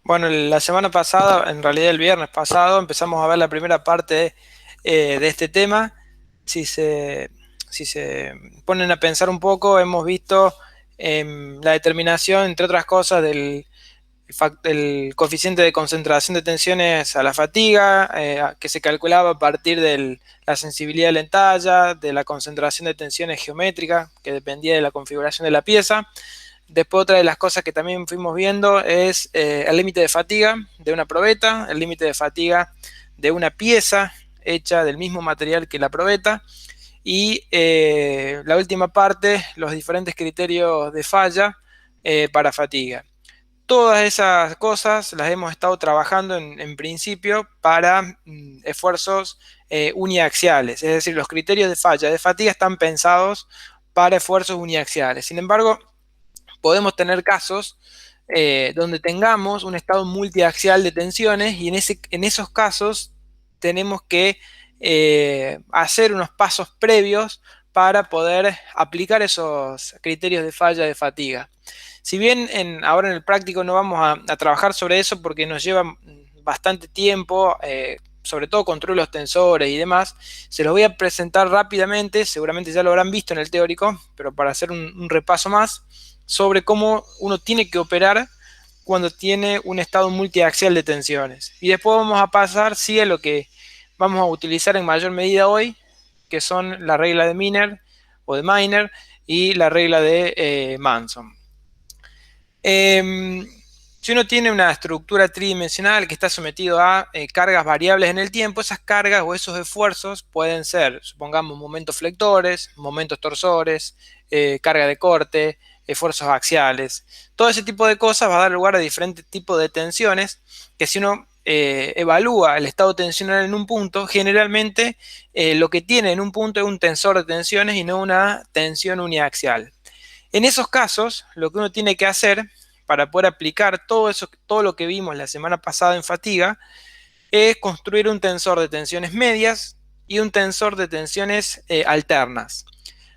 Bueno, la semana pasada, en realidad el viernes pasado, empezamos a ver la primera parte de este tema. Si se, si se ponen a pensar un poco, hemos visto la determinación, entre otras cosas, del coeficiente de concentración de tensiones a la fatiga, que se calculaba a partir de la sensibilidad de la entalla, de la concentración de tensiones geométricas, que dependía de la configuración de la pieza. Después otra de las cosas que también fuimos viendo es el límite de fatiga de una probeta, el límite de fatiga de una pieza hecha del mismo material que la probeta y la última parte, los diferentes criterios de falla para fatiga. Todas esas cosas las hemos estado trabajando en principio para esfuerzos uniaxiales, es decir, los criterios de falla de fatiga están pensados para esfuerzos uniaxiales. Sin embargo, podemos tener casos donde tengamos un estado multiaxial de tensiones y en esos casos tenemos que hacer unos pasos previos para poder aplicar esos criterios de falla de fatiga. Si bien ahora en el práctico no vamos a trabajar sobre eso porque nos lleva bastante tiempo, sobre todo control de los tensores y demás, se los voy a presentar rápidamente, seguramente ya lo habrán visto en el teórico, pero para hacer un repaso más sobre cómo uno tiene que operar cuando tiene un estado multiaxial de tensiones. Y después vamos a pasar, sí, a lo que vamos a utilizar en mayor medida hoy, que son la regla de Miner o de Miner y la regla de Manson. Eh, si uno tiene una estructura tridimensional que está sometido a cargas variables en el tiempo, esas cargas o esos esfuerzos pueden ser, supongamos, momentos flectores, momentos torsores, carga de corte, esfuerzos axiales. Todo ese tipo de cosas va a dar lugar a diferentes tipos de tensiones que si uno evalúa el estado tensional en un punto, generalmente lo que tiene en un punto es un tensor de tensiones y no una tensión uniaxial. En esos casos, lo que uno tiene que hacer para poder aplicar todo eso, todo lo que vimos la semana pasada en fatiga, es construir un tensor de tensiones medias y un tensor de tensiones alternas.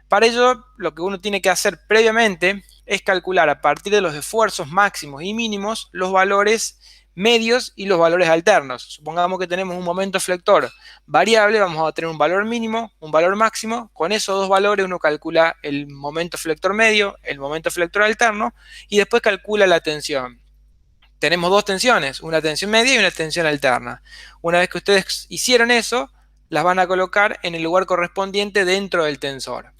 Para ello, lo que uno tiene que hacer previamente es calcular a partir de los esfuerzos máximos y mínimos los valores medios y los valores alternos. Supongamos que tenemos un momento flector variable, vamos a tener un valor mínimo, un valor máximo. Con esos dos valores uno calcula el momento flector medio, el momento flector alterno y después calcula la tensión. Tenemos dos tensiones, una tensión media y una tensión alterna. Una vez que ustedes hicieron eso, las van a colocar en el lugar correspondiente dentro del tensor.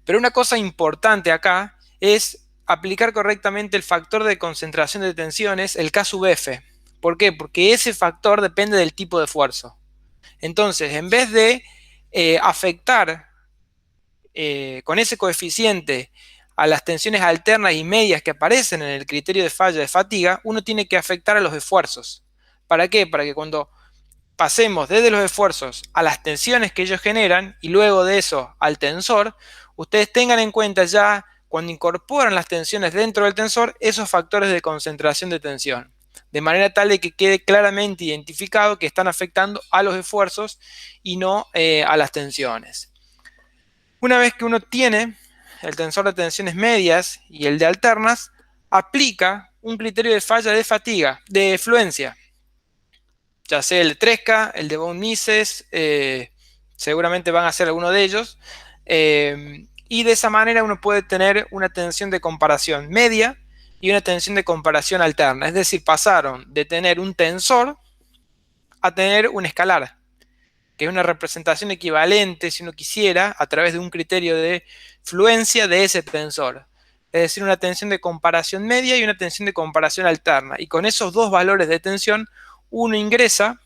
Pero una cosa importante acá es aplicar correctamente el factor de concentración de tensiones, el K sub F. ¿Por qué? Porque ese factor depende del tipo de esfuerzo. Entonces, en vez de afectar con ese coeficiente a las tensiones alternas y medias que aparecen en el criterio de falla de fatiga, uno tiene que afectar a los esfuerzos. ¿Para qué? Para que cuando pasemos desde los esfuerzos a las tensiones que ellos generan y luego de eso al tensor, ustedes tengan en cuenta ya cuando incorporan las tensiones dentro del tensor esos factores de concentración de tensión, de manera tal de que quede claramente identificado que están afectando a los esfuerzos y no a las tensiones. Una vez que uno tiene el tensor de tensiones medias y el de alternas, aplica un criterio de falla de fatiga, de fluencia, ya sea el de Tresca, el de von Mises, seguramente van a ser alguno de ellos, y de esa manera uno puede tener una tensión de comparación media y una tensión de comparación alterna, es decir, pasaron de tener un tensor a tener un escalar, que es una representación equivalente, si uno quisiera, a través de un criterio de fluencia de ese tensor. Es decir, una tensión de comparación media y una tensión de comparación alterna. Y con esos dos valores de tensión, uno ingresa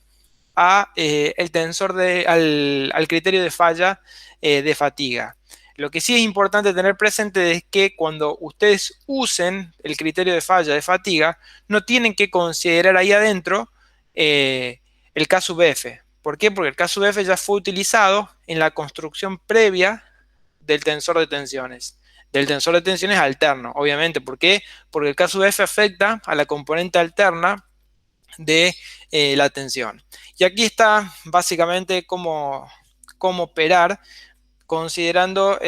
a, el tensor al criterio de falla de fatiga. Lo que sí es importante tener presente es que cuando ustedes usen el criterio de falla de fatiga, no tienen que considerar ahí adentro el K sub F. ¿Por qué? Porque el K sub F ya fue utilizado en la construcción previa del tensor de tensiones. Del tensor de tensiones alterno, obviamente. ¿Por qué? Porque el K sub F afecta a la componente alterna de la tensión. Y aquí está básicamente cómo operar considerando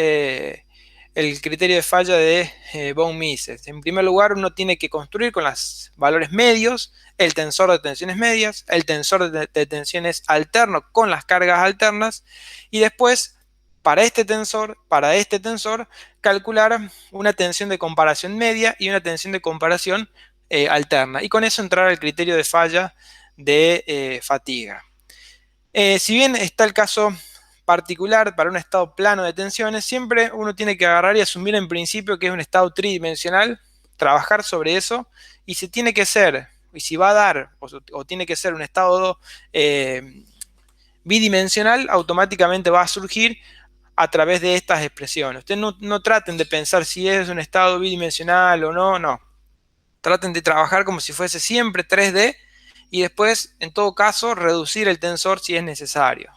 el criterio de falla de von Mises. En primer lugar, uno tiene que construir con los valores medios el tensor de tensiones medias, el tensor de tensiones alterno con las cargas alternas, y después, para este tensor, calcular una tensión de comparación media y una tensión de comparación alterna. Y con eso entrar al criterio de falla de fatiga. Si bien está el caso particular para un estado plano de tensiones, siempre uno tiene que agarrar y asumir en principio que es un estado tridimensional, trabajar sobre eso, y si tiene que ser, y si va a dar, o tiene que ser un estado bidimensional, automáticamente va a surgir a través de estas expresiones. Ustedes no traten de pensar si es un estado bidimensional o no, no. Traten de trabajar como si fuese siempre 3D y después, en todo caso, reducir el tensor si es necesario.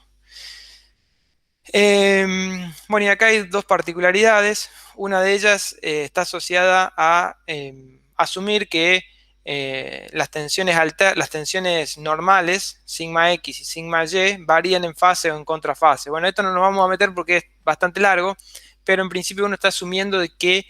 Bueno, y acá hay dos particularidades. Una de ellas está asociada a asumir que las tensiones normales, sigma X y sigma Y, varían en fase o en contrafase. Bueno, esto no nos vamos a meter porque es bastante largo, pero en principio uno está asumiendo de que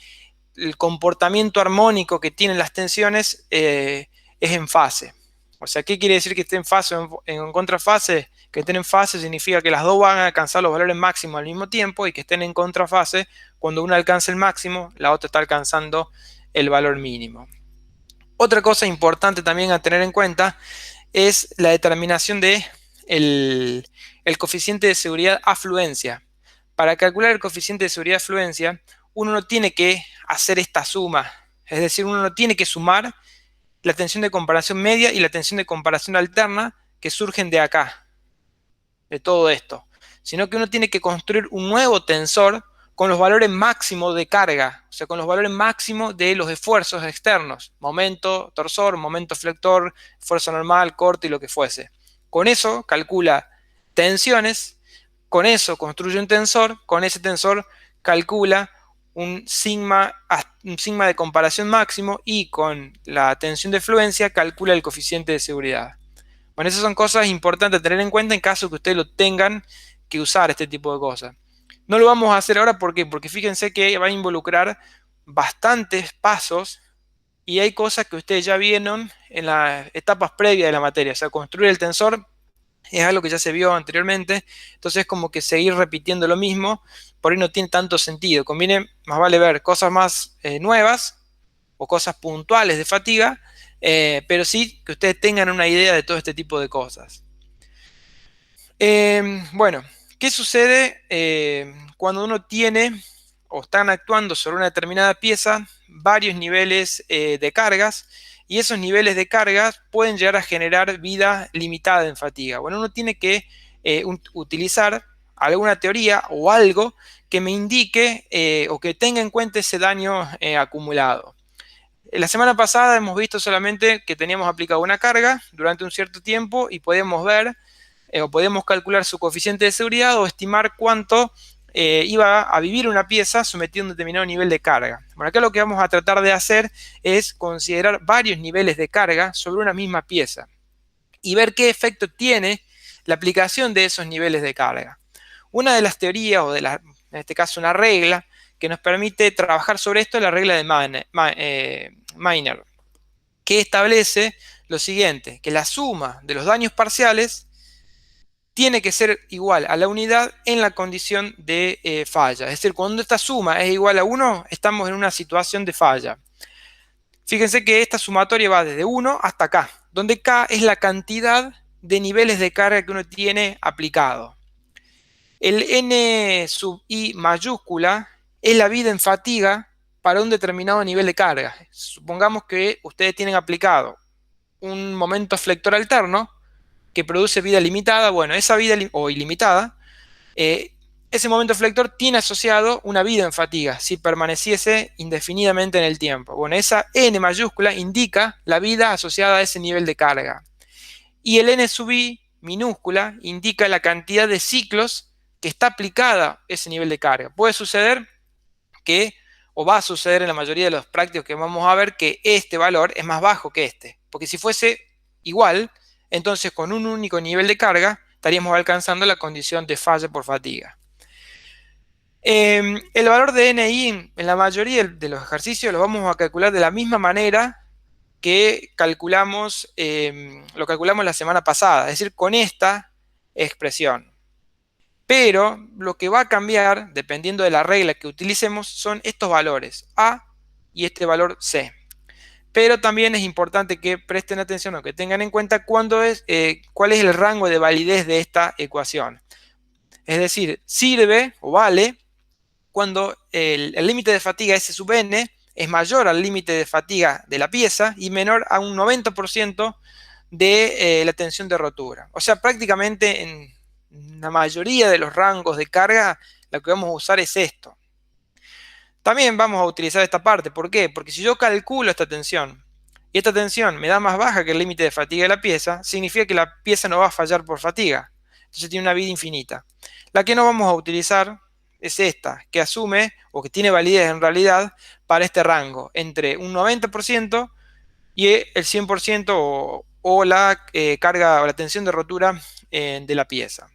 el comportamiento armónico que tienen las tensiones es en fase. O sea, ¿qué quiere decir que esté en fase o en contrafase? Que estén en fase significa que las dos van a alcanzar los valores máximos al mismo tiempo, y que estén en contrafase, cuando una alcanza el máximo, la otra está alcanzando el valor mínimo. Otra cosa importante también a tener en cuenta es la determinación de el coeficiente de seguridad afluencia. Para calcular el coeficiente de seguridad afluencia, uno no tiene que hacer esta suma, es decir, uno no tiene que sumar la tensión de comparación media y la tensión de comparación alterna que surgen de acá, de todo esto, sino que uno tiene que construir un nuevo tensor con los valores máximos de carga, o sea, con los valores máximos de los esfuerzos externos, momento torsor, momento flector, fuerza normal, corte y lo que fuese. Con eso calcula tensiones, con eso construye un tensor, con ese tensor calcula un sigma de comparación máximo, y con la tensión de fluencia calcula el coeficiente de seguridad. Bueno, esas son cosas importantes a tener en cuenta en caso que ustedes lo tengan que usar este tipo de cosas. No lo vamos a hacer ahora, ¿por qué? Porque fíjense que va a involucrar bastantes pasos y hay cosas que ustedes ya vieron en las etapas previas de la materia. O sea, construir el tensor es algo que ya se vio anteriormente, entonces como que seguir repitiendo lo mismo por ahí no tiene tanto sentido. Conviene, más vale ver cosas más nuevas o cosas puntuales de fatiga, pero sí que ustedes tengan una idea de todo este tipo de cosas. Bueno, ¿qué sucede cuando uno tiene o están actuando sobre una determinada pieza varios niveles de cargas, y esos niveles de cargas pueden llegar a generar vida limitada en fatiga? Bueno, uno tiene que utilizar alguna teoría o algo que me indique o que tenga en cuenta ese daño acumulado. La semana pasada hemos visto solamente que teníamos aplicado una carga durante un cierto tiempo y podemos ver o podemos calcular su coeficiente de seguridad o estimar cuánto iba a vivir una pieza sometida a un determinado nivel de carga. Bueno, acá lo que vamos a tratar de hacer es considerar varios niveles de carga sobre una misma pieza y ver qué efecto tiene la aplicación de esos niveles de carga. Una de las teorías, o en este caso una regla, que nos permite trabajar sobre esto es la regla de Maynard, que establece lo siguiente, que la suma de los daños parciales tiene que ser igual a la unidad en la condición de falla. Es decir, cuando esta suma es igual a 1, estamos en una situación de falla. Fíjense que esta sumatoria va desde 1 hasta K, donde K es la cantidad de niveles de carga que uno tiene aplicado. El N sub I mayúscula es la vida en fatiga para un determinado nivel de carga. Supongamos que ustedes tienen aplicado un momento flector alterno que produce vida limitada. Bueno, esa vida o ilimitada, ese momento flector tiene asociado una vida en fatiga si permaneciese indefinidamente en el tiempo. Bueno, esa N mayúscula indica la vida asociada a ese nivel de carga. Y el N sub I minúscula indica la cantidad de ciclos que está aplicada ese nivel de carga. Puede suceder que, o va a suceder en la mayoría de los prácticos que vamos a ver, que este valor es más bajo que este. Porque si fuese igual, entonces con un único nivel de carga estaríamos alcanzando la condición de falla por fatiga. El valor de NI en la mayoría de los ejercicios lo vamos a calcular de la misma manera que lo calculamos la semana pasada, es decir, con esta expresión. Pero lo que va a cambiar, dependiendo de la regla que utilicemos, son estos valores, A y este valor C. Pero también es importante que presten atención o que tengan en cuenta cuál es el rango de validez de esta ecuación. Es decir, sirve o vale cuando el límite de fatiga S sub n es mayor al límite de fatiga de la pieza y menor a un 90% de la tensión de rotura. O sea, prácticamente en la mayoría de los rangos de carga, lo que vamos a usar es esto. También vamos a utilizar esta parte. ¿Por qué? Porque si yo calculo esta tensión y esta tensión me da más baja que el límite de fatiga de la pieza, significa que la pieza no va a fallar por fatiga. Entonces tiene una vida infinita. La que no vamos a utilizar es esta, que asume o que tiene validez en realidad para este rango, entre un 90% y el 100% o la carga o la tensión de rotura de la pieza.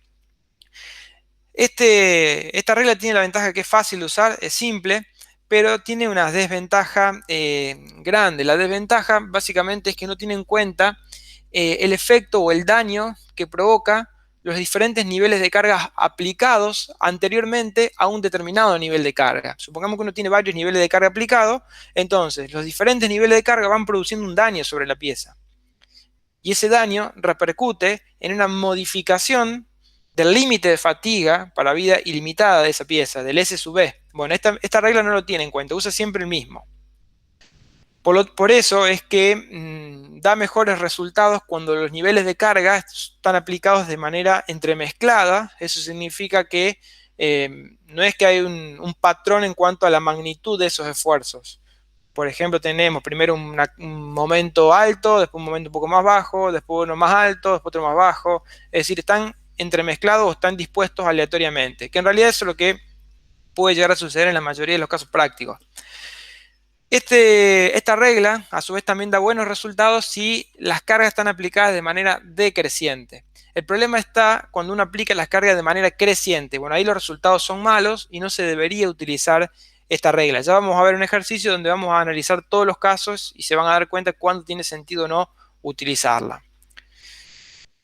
Esta regla tiene la ventaja que es fácil de usar, es simple, pero tiene una desventaja grande. La desventaja básicamente es que no tiene en cuenta el efecto o el daño que provoca los diferentes niveles de carga aplicados anteriormente a un determinado nivel de carga. Supongamos que uno tiene varios niveles de carga aplicados, entonces los diferentes niveles de carga van produciendo un daño sobre la pieza. Y ese daño repercute en una modificación del límite de fatiga para vida ilimitada de esa pieza, del S sub B. Bueno, esta regla no lo tiene en cuenta, usa siempre el mismo. Por eso es que da mejores resultados cuando los niveles de carga están aplicados de manera entremezclada. Eso significa que no es que hay un patrón en cuanto a la magnitud de esos esfuerzos. Por ejemplo, tenemos primero un momento alto, después un momento un poco más bajo, después uno más alto, después otro más bajo. Es decir, están entremezclados o están dispuestos aleatoriamente, que en realidad eso es lo que puede llegar a suceder en la mayoría de los casos prácticos. Esta regla, a su vez, también da buenos resultados si las cargas están aplicadas de manera decreciente. El problema está cuando uno aplica las cargas de manera creciente. Bueno, ahí los resultados son malos y no se debería utilizar esta regla. Ya vamos a ver un ejercicio donde vamos a analizar todos los casos y se van a dar cuenta cuándo tiene sentido o no utilizarla.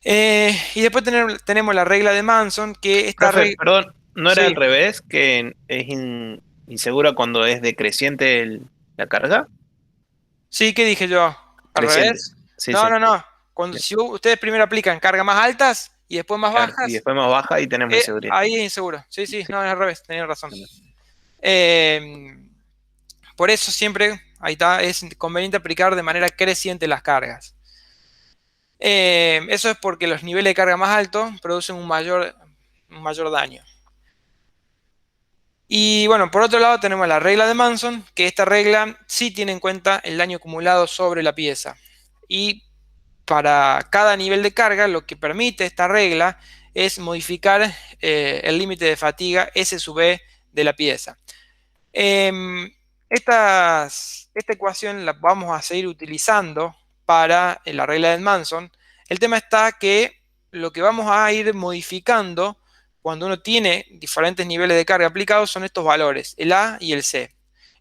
Y después tenemos la regla de Manson, que esta Profe, regla... perdón, ¿no era al Sí, revés, que es insegura cuando es decreciente la carga? sí, ¿qué dije yo? ¿Al Creciente. revés? Sí, No, sí. no, no. Si ustedes primero aplican cargas más altas y después más Claro. Y bajas, después más baja y tenemos inseguridad. ahí es inseguro. Sí, sí, Sí. no, es al revés, tenían razón. Eh, por eso siempre, ahí está, es conveniente aplicar de manera creciente las cargas. Eso es porque los niveles de carga más altos producen un mayor daño. Y bueno, por otro lado tenemos la regla de Manson, que esta regla sí tiene en cuenta el daño acumulado sobre la pieza. Y para cada nivel de carga, lo que permite esta regla es modificar el límite de fatiga S sub B de la pieza. Esta ecuación la vamos a seguir utilizando para la regla de Manson. El tema está que lo que vamos a ir modificando cuando uno tiene diferentes niveles de carga aplicados son estos valores, el A y el C.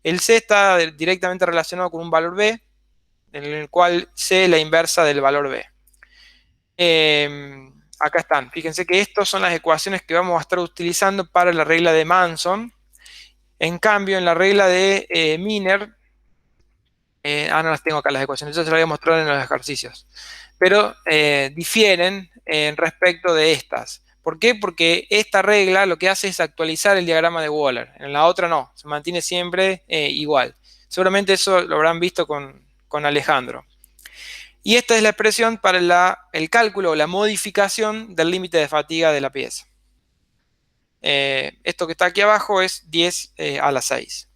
El C está directamente relacionado con un valor B, en el cual C es la inversa del valor B. Acá están. Fíjense que estas son las ecuaciones que vamos a estar utilizando para la regla de Manson. En cambio, en la regla de Miner, no las tengo acá las ecuaciones, yo se las voy a mostrar en los ejercicios, pero difieren en respecto de estas. ¿Por qué? Porque esta regla lo que hace es actualizar el diagrama de Wöhler, en la otra no, se mantiene siempre igual. Seguramente eso lo habrán visto con Alejandro. Y esta es la expresión para el cálculo o la modificación del límite de fatiga de la pieza. Esto que está aquí abajo es 10 a la 6.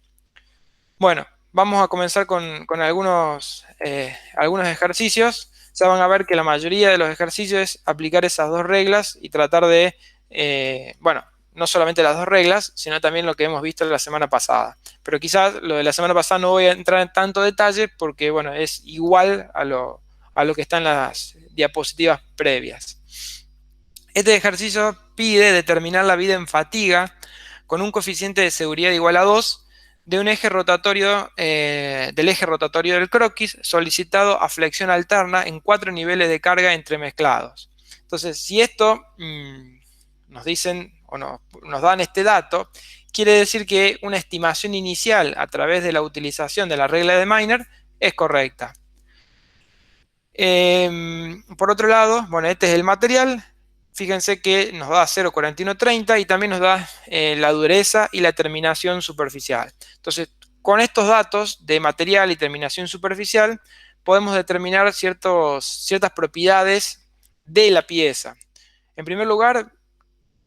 Bueno, vamos a comenzar con algunos ejercicios. Ya van a ver que la mayoría de los ejercicios es aplicar esas dos reglas y tratar de, bueno, no solamente las dos reglas, sino también lo que hemos visto la semana pasada. Pero quizás lo de la semana pasada no voy a entrar en tanto detalle porque, bueno, es igual a lo que está en las diapositivas previas. Este ejercicio pide determinar la vida en fatiga con un coeficiente de seguridad igual a 2 de un eje rotatorio, del eje rotatorio del croquis solicitado a flexión alterna en 4 niveles de carga entremezclados. Entonces, si esto nos dicen o nos dan este dato, quiere decir que una estimación inicial a través de la utilización de la regla de Miner es correcta. Por otro lado, bueno, este es el material. Fíjense que nos da 0,4130 y también nos da la dureza y la terminación superficial. Entonces, con estos datos de material y terminación superficial, podemos determinar ciertas propiedades de la pieza. En primer lugar,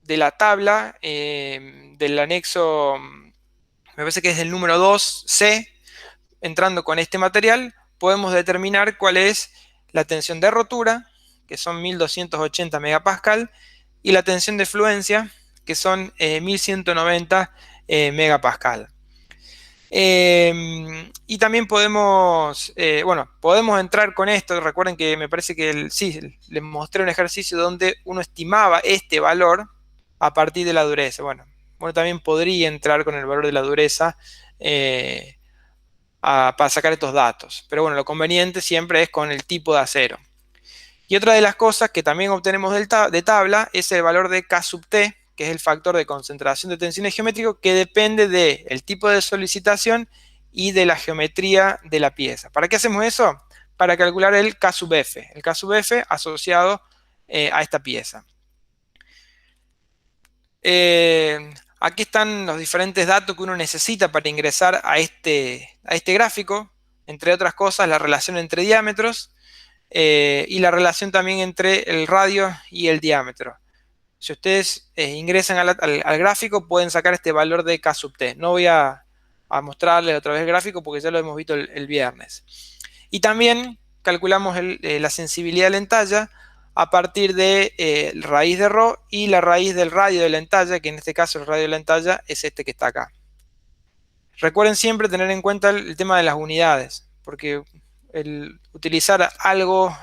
de la tabla del anexo, me parece que es el número 2C, entrando con este material, podemos determinar cuál es la tensión de rotura, que son 1280 megapascal, y la tensión de fluencia, que son 1190 megapascal. Y también podemos, podemos entrar con esto. Recuerden que me parece que sí, les mostré un ejercicio donde uno estimaba este valor a partir de la dureza. Bueno, también podría entrar con el valor de la dureza para sacar estos datos. Pero bueno, lo conveniente siempre es con el tipo de acero. Y otra de las cosas que también obtenemos de tabla es el valor de K sub T, que es el factor de concentración de tensiones geométrico que depende del tipo de solicitación y de la geometría de la pieza. ¿Para qué hacemos eso? Para calcular el K sub F. El K sub F asociado a esta pieza. Aquí están los diferentes datos que uno necesita para ingresar a este gráfico. Entre otras cosas, la relación entre diámetros y la relación también entre el radio y el diámetro. Si ustedes ingresan al gráfico, pueden sacar este valor de K sub T. No voy a mostrarles otra vez el gráfico porque ya lo hemos visto el viernes. Y también calculamos la sensibilidad de la entalla a partir de raíz de ρ y la raíz del radio de la entalla, que en este caso el radio de la entalla es este que está acá. Recuerden siempre tener en cuenta el tema de las unidades, porque el utilizar algo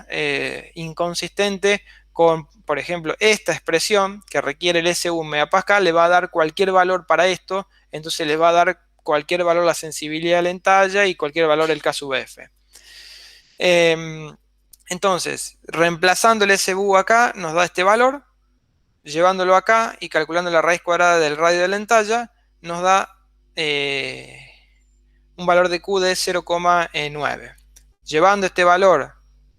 inconsistente con, por ejemplo, esta expresión que requiere el S1 megapascal, le va a dar cualquier valor para esto, entonces le va a dar cualquier valor la sensibilidad de la entalla y cualquier valor el K sub F. Entonces, reemplazando el SBU acá, nos da este valor, llevándolo acá y calculando la raíz cuadrada del radio de la entalla, nos da un valor de Q de 0,9. Llevando este valor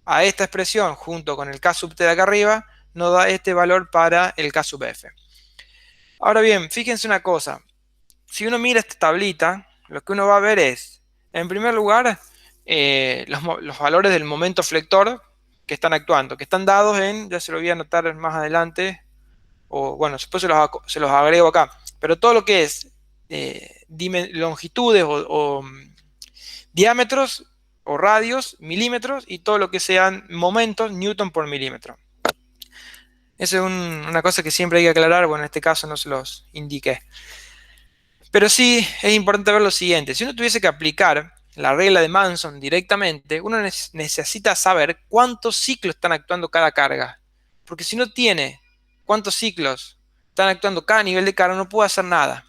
a esta expresión junto con el K sub T de acá arriba, nos da este valor para el K sub F. Ahora bien, fíjense una cosa. Si uno mira esta tablita, lo que uno va a ver es, en primer lugar, los valores del momento flector que están actuando, que están dados en, ya se lo voy a anotar más adelante, o bueno, después se los agrego acá, pero todo lo que es longitudes o diámetros o radios, milímetros, y todo lo que sean momentos, newton por milímetro. Esa es una cosa que siempre hay que aclarar, bueno, en este caso no se los indiqué. Pero sí es importante ver lo siguiente, si uno tuviese que aplicar la regla de Manson directamente, uno necesita saber cuántos ciclos están actuando cada carga. Porque si no tiene cuántos ciclos están actuando cada nivel de carga, no puede hacer nada.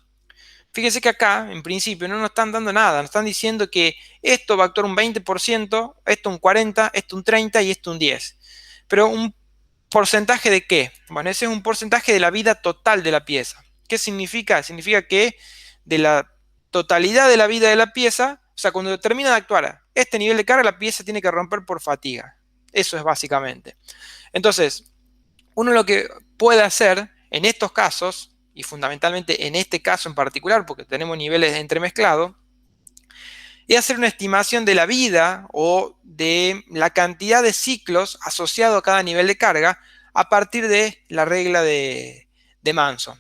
Fíjense que acá, en principio, no nos están dando nada. Nos están diciendo que esto va a actuar un 20%, esto un 40%, esto un 30% y esto un 10%. Pero un porcentaje de qué? Bueno, ese es un porcentaje de la vida total de la pieza. ¿Qué significa? Significa que de la totalidad de la vida de la pieza, o sea, cuando termina de actuar este nivel de carga, la pieza tiene que romper por fatiga. Eso es básicamente. Entonces, uno lo que puede hacer en estos casos, y fundamentalmente en este caso en particular, porque tenemos niveles de entremezclado, es hacer una estimación de la vida o de la cantidad de ciclos asociado a cada nivel de carga a partir de la regla de Manson.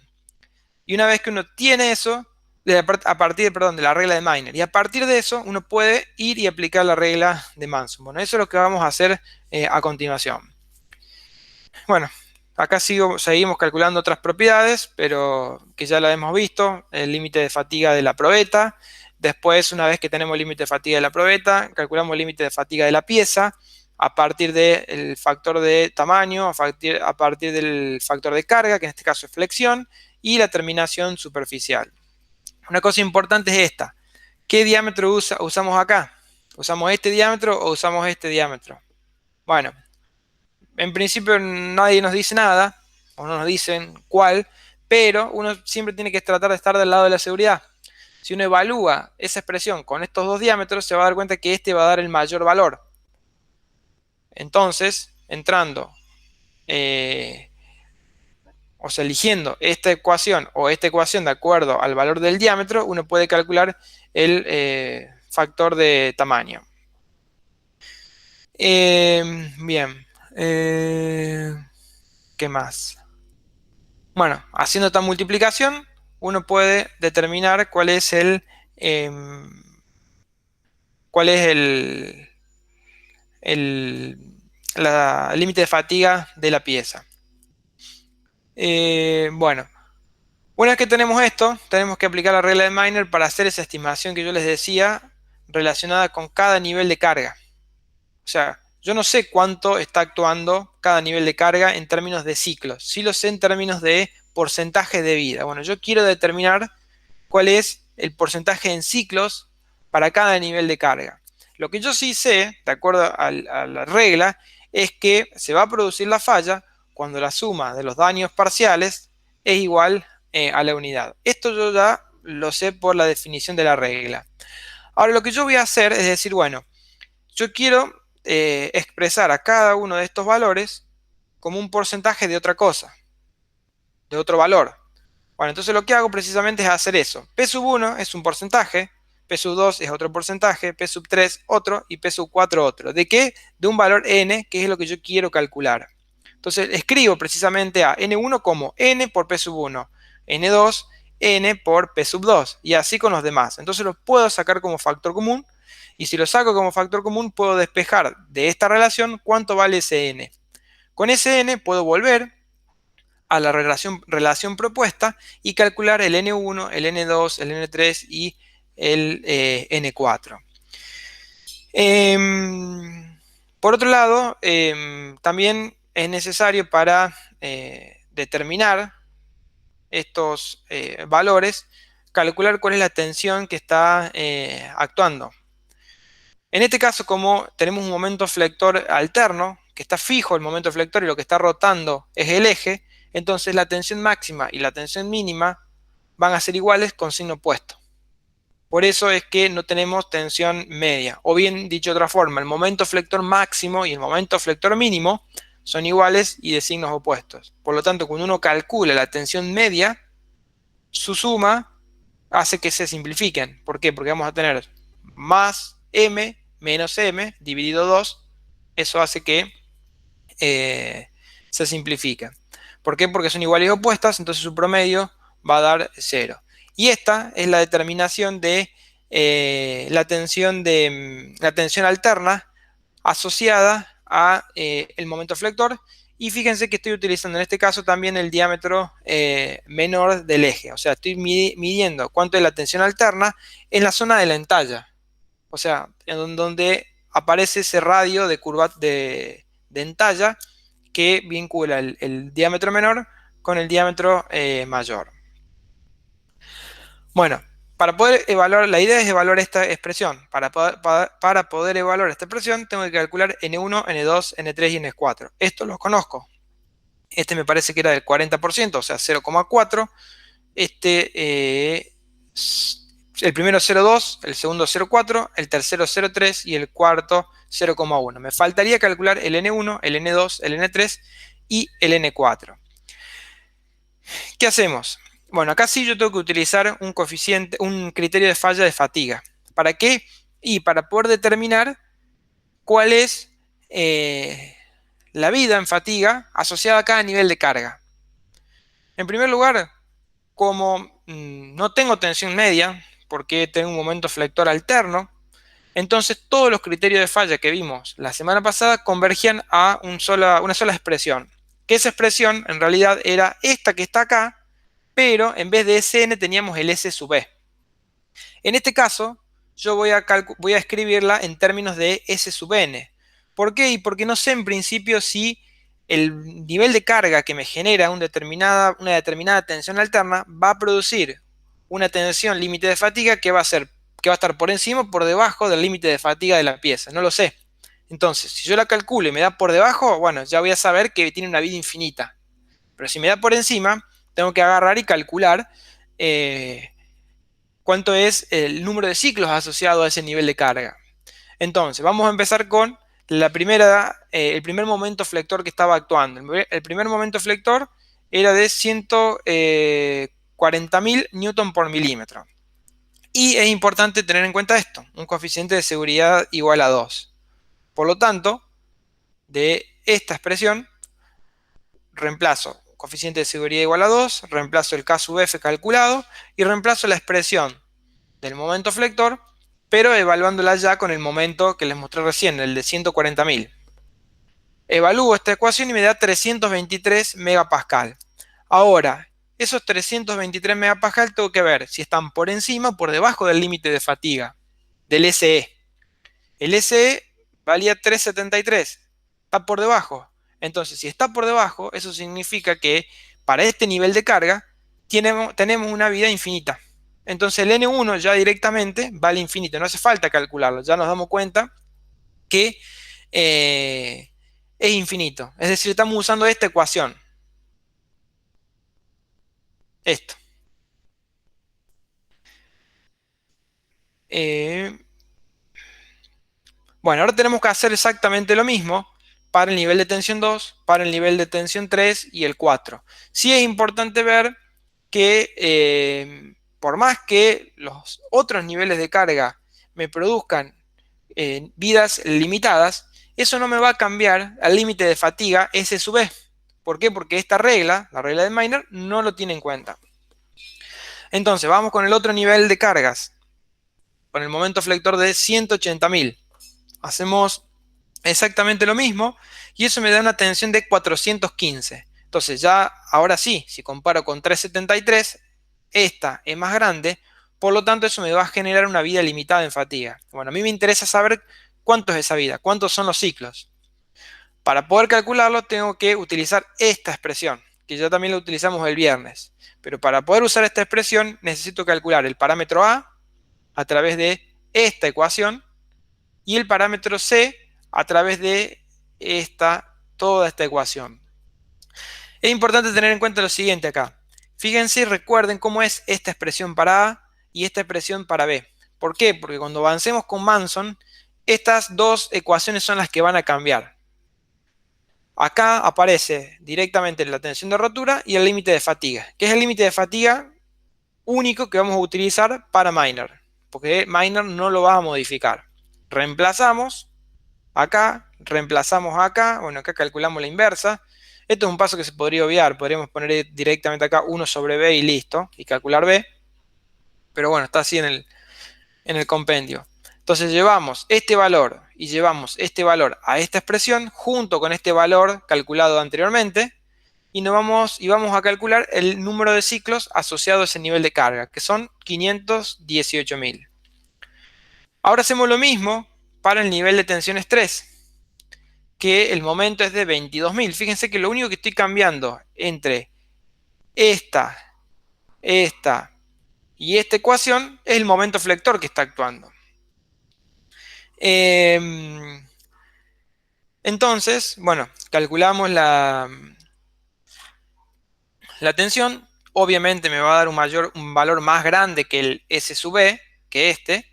Y una vez que uno tiene eso, a partir de la regla de Miner, y a partir de eso uno puede ir y aplicar la regla de Manson. Bueno, eso es lo que vamos a hacer a continuación. Bueno, acá seguimos calculando otras propiedades, pero que ya la hemos visto, el límite de fatiga de la probeta. Después, una vez que tenemos el límite de fatiga de la probeta, calculamos el límite de fatiga de la pieza a partir del factor de tamaño, a partir del factor de carga, que en este caso es flexión, y la terminación superficial. Una cosa importante es esta. ¿Qué diámetro usamos acá? ¿Usamos este diámetro o usamos este diámetro? Bueno, en principio nadie nos dice nada, o no nos dicen cuál, pero uno siempre tiene que tratar de estar del lado de la seguridad. Si uno evalúa esa expresión con estos dos diámetros, se va a dar cuenta que este va a dar el mayor valor. Entonces, entrando, o sea, eligiendo esta ecuación o esta ecuación de acuerdo al valor del diámetro, uno puede calcular el factor de tamaño. Bien. ¿Qué más? Bueno, haciendo esta multiplicación, uno puede determinar cuál es el límite de fatiga de la pieza. Bueno, una vez que tenemos esto, tenemos que aplicar la regla de Miner para hacer esa estimación que yo les decía relacionada con cada nivel de carga. O sea, yo no sé cuánto está actuando cada nivel de carga en términos de ciclos, sí lo sé en términos de porcentaje de vida. Bueno, yo quiero determinar cuál es el porcentaje en ciclos para cada nivel de carga. Lo que yo sí sé, de acuerdo a la regla, es que se va a producir la falla cuando la suma de los daños parciales es igual a la unidad. Esto yo ya lo sé por la definición de la regla. Ahora lo que yo voy a hacer es decir, bueno, yo quiero expresar a cada uno de estos valores como un porcentaje de otra cosa, de otro valor. Bueno, entonces lo que hago precisamente es hacer eso. P sub 1 es un porcentaje, P sub 2 es otro porcentaje, P sub 3 otro y P sub 4 otro. ¿De qué? De un valor n, que es lo que yo quiero calcular. Entonces escribo precisamente a n1 como n por P sub 1, n2, n por P sub 2 y así con los demás. Entonces los puedo sacar como factor común y si lo saco como factor común puedo despejar de esta relación cuánto vale ese n. Con ese n puedo volver a la relación propuesta y calcular el N1, el N2, el N3 y el N4. Por otro lado, también es necesario para determinar estos valores, calcular cuál es la tensión que está actuando. En este caso, como tenemos un momento flector alterno, que está fijo el momento flector y lo que está rotando es el eje, entonces la tensión máxima y la tensión mínima van a ser iguales con signo opuesto. Por eso es que no tenemos tensión media. O bien, dicho de otra forma, el momento flector máximo y el momento flector mínimo son iguales y de signos opuestos. Por lo tanto, cuando uno calcula la tensión media, su suma hace que se simplifiquen. ¿Por qué? Porque vamos a tener más m menos m dividido 2. Eso hace que se simplifique. ¿Por qué? Porque son iguales y opuestas, entonces su promedio va a dar 0. Y esta es la determinación de la tensión alterna asociada a el momento flector. Y fíjense que estoy utilizando en este caso también el diámetro menor del eje. O sea, estoy midiendo cuánto es la tensión alterna en la zona de la entalla. O sea, en donde aparece ese radio de curva de entalla que vincula el diámetro menor con el diámetro mayor. Bueno, para poder evaluar, la idea es evaluar esta expresión. Para poder evaluar esta expresión tengo que calcular N1, N2, N3 y N4. Esto los conozco. Este me parece que era del 40%, o sea, 0,4. El primero 0,2, el segundo 0,4, el tercero 0,3 y el cuarto 0,1. Me faltaría calcular el N1, el N2, el N3 y el N4. ¿Qué hacemos? Bueno, acá sí yo tengo que utilizar un coeficiente, un criterio de falla de fatiga. ¿Para qué? Y para poder determinar cuál es la vida en fatiga asociada a cada nivel de carga. En primer lugar, como no tengo tensión media, porque tengo un momento flector alterno, entonces todos los criterios de falla que vimos la semana pasada convergían a una sola expresión. Que esa expresión en realidad era esta que está acá, pero en vez de Sn teníamos el S sub E. En este caso, yo voy a escribirla en términos de S sub N. ¿Por qué? Y porque no sé en principio si el nivel de carga que me genera una determinada tensión alterna va a producir una tensión límite de fatiga que va a estar por encima o por debajo del límite de fatiga de la pieza. No lo sé. Entonces, si yo la calculo y me da por debajo, bueno, ya voy a saber que tiene una vida infinita. Pero si me da por encima, tengo que agarrar y calcular cuánto es el número de ciclos asociado a ese nivel de carga. Entonces, vamos a empezar con el primer momento flector que estaba actuando. El primer momento flector era de 140.000 newton por milímetro. Y es importante tener en cuenta esto, un coeficiente de seguridad igual a 2. Por lo tanto, de esta expresión, reemplazo coeficiente de seguridad igual a 2, reemplazo el K sub F calculado y reemplazo la expresión del momento flector, pero evaluándola ya con el momento que les mostré recién, el de 140.000. Evalúo esta ecuación y me da 323 megapascal. Ahora, esos 323 megapascal tengo que ver si están por encima o por debajo del límite de fatiga, del SE. El SE valía 373, está por debajo. Entonces, si está por debajo, eso significa que para este nivel de carga tenemos una vida infinita. Entonces el N1 ya directamente vale infinito, no hace falta calcularlo, ya nos damos cuenta que es infinito. Es decir, estamos usando esta ecuación. Esto. Bueno, ahora tenemos que hacer exactamente lo mismo para el nivel de tensión 2, para el nivel de tensión 3 y el 4. Sí es importante ver que por más que los otros niveles de carga me produzcan vidas limitadas, eso no me va a cambiar al límite de fatiga S sub E. ¿Por qué? Porque esta regla, la regla de Maynard, no lo tiene en cuenta. Entonces, vamos con el otro nivel de cargas, con el momento flector de 180.000. Hacemos exactamente lo mismo y eso me da una tensión de 415. Entonces ya, ahora sí, si comparo con 373, esta es más grande, por lo tanto eso me va a generar una vida limitada en fatiga. Bueno, a mí me interesa saber cuánto es esa vida, cuántos son los ciclos. Para poder calcularlo tengo que utilizar esta expresión, que ya también la utilizamos el viernes. Pero para poder usar esta expresión necesito calcular el parámetro a través de esta ecuación y el parámetro C a través de toda esta ecuación. Es importante tener en cuenta lo siguiente acá. Fíjense y recuerden cómo es esta expresión para A y esta expresión para B. ¿Por qué? Porque cuando avancemos con Manson, estas dos ecuaciones son las que van a cambiar. Acá aparece directamente la tensión de rotura y el límite de fatiga, que es el límite de fatiga único que vamos a utilizar para Maynard, porque Maynard no lo va a modificar. Reemplazamos acá, bueno, acá calculamos la inversa. Esto es un paso que se podría obviar, podríamos poner directamente acá 1 sobre B y listo, y calcular B, pero bueno, está así en el compendio. Entonces llevamos este valor y llevamos este valor a esta expresión junto con este valor calculado anteriormente y vamos a calcular el número de ciclos asociado a ese nivel de carga, que son 518.000. Ahora hacemos lo mismo para el nivel de tensión estrés, que el momento es de 22.000. Fíjense que lo único que estoy cambiando entre esta y esta ecuación es el momento flector que está actuando. Entonces, bueno, calculamos la tensión. Obviamente me va a dar un valor más grande que el S sub E, que este.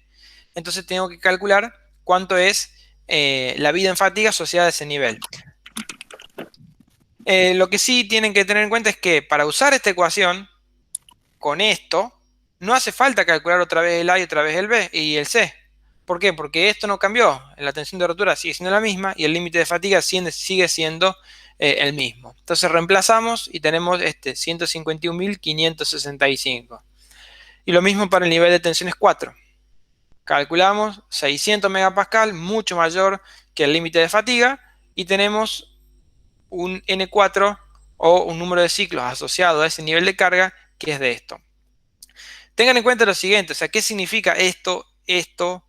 Entonces tengo que calcular cuánto es la vida en fatiga asociada a ese nivel. Lo que sí tienen que tener en cuenta es que para usar esta ecuación, con esto, no hace falta calcular otra vez el A y otra vez el B y el C. ¿Por qué? Porque esto no cambió. La tensión de rotura sigue siendo la misma y el límite de fatiga sigue siendo el mismo. Entonces reemplazamos y tenemos 151.565. Y lo mismo para el nivel de tensiones 4. Calculamos 600 megapascal, mucho mayor que el límite de fatiga, y tenemos un N4 o un número de ciclos asociado a ese nivel de carga que es de esto. Tengan en cuenta lo siguiente, o sea, ¿qué significa esto, esto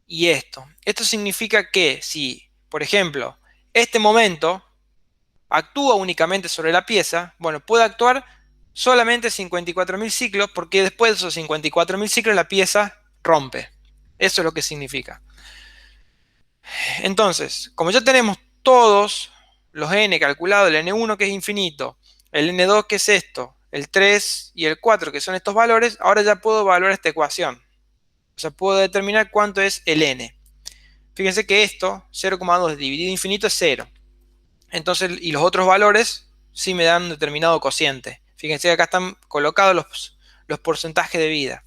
y esto? Esto significa que si, por ejemplo, este momento actúa únicamente sobre la pieza, bueno, puede actuar solamente 54.000 ciclos, porque después de esos 54.000 ciclos la pieza rompe. Eso es lo que significa. Entonces, como ya tenemos todos los n calculados, el n1 que es infinito, el n2 que es esto, el 3 y el 4 que son estos valores, ahora ya puedo evaluar esta ecuación. O sea, puedo determinar cuánto es el n. Fíjense que esto, 0,2 dividido infinito es 0. Entonces, y los otros valores sí me dan un determinado cociente. Fíjense que acá están colocados los porcentajes de vida.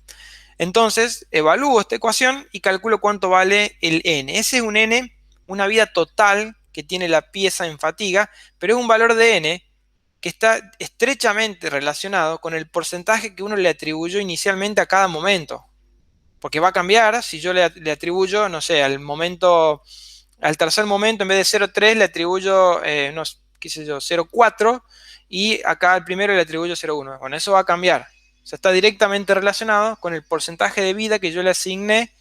Entonces, evalúo esta ecuación y calculo cuánto vale el n. Ese es un n, una vida total que tiene la pieza en fatiga, pero es un valor de n que está estrechamente relacionado con el porcentaje que uno le atribuyó inicialmente a cada momento. Porque va a cambiar si yo le atribuyo, no sé, al tercer momento, en vez de 0,3 le atribuyo, no, qué sé yo, 0,4 y acá al primero le atribuyo 0,1. Bueno, eso va a cambiar. O sea, está directamente relacionado con el porcentaje de vida que yo le asigné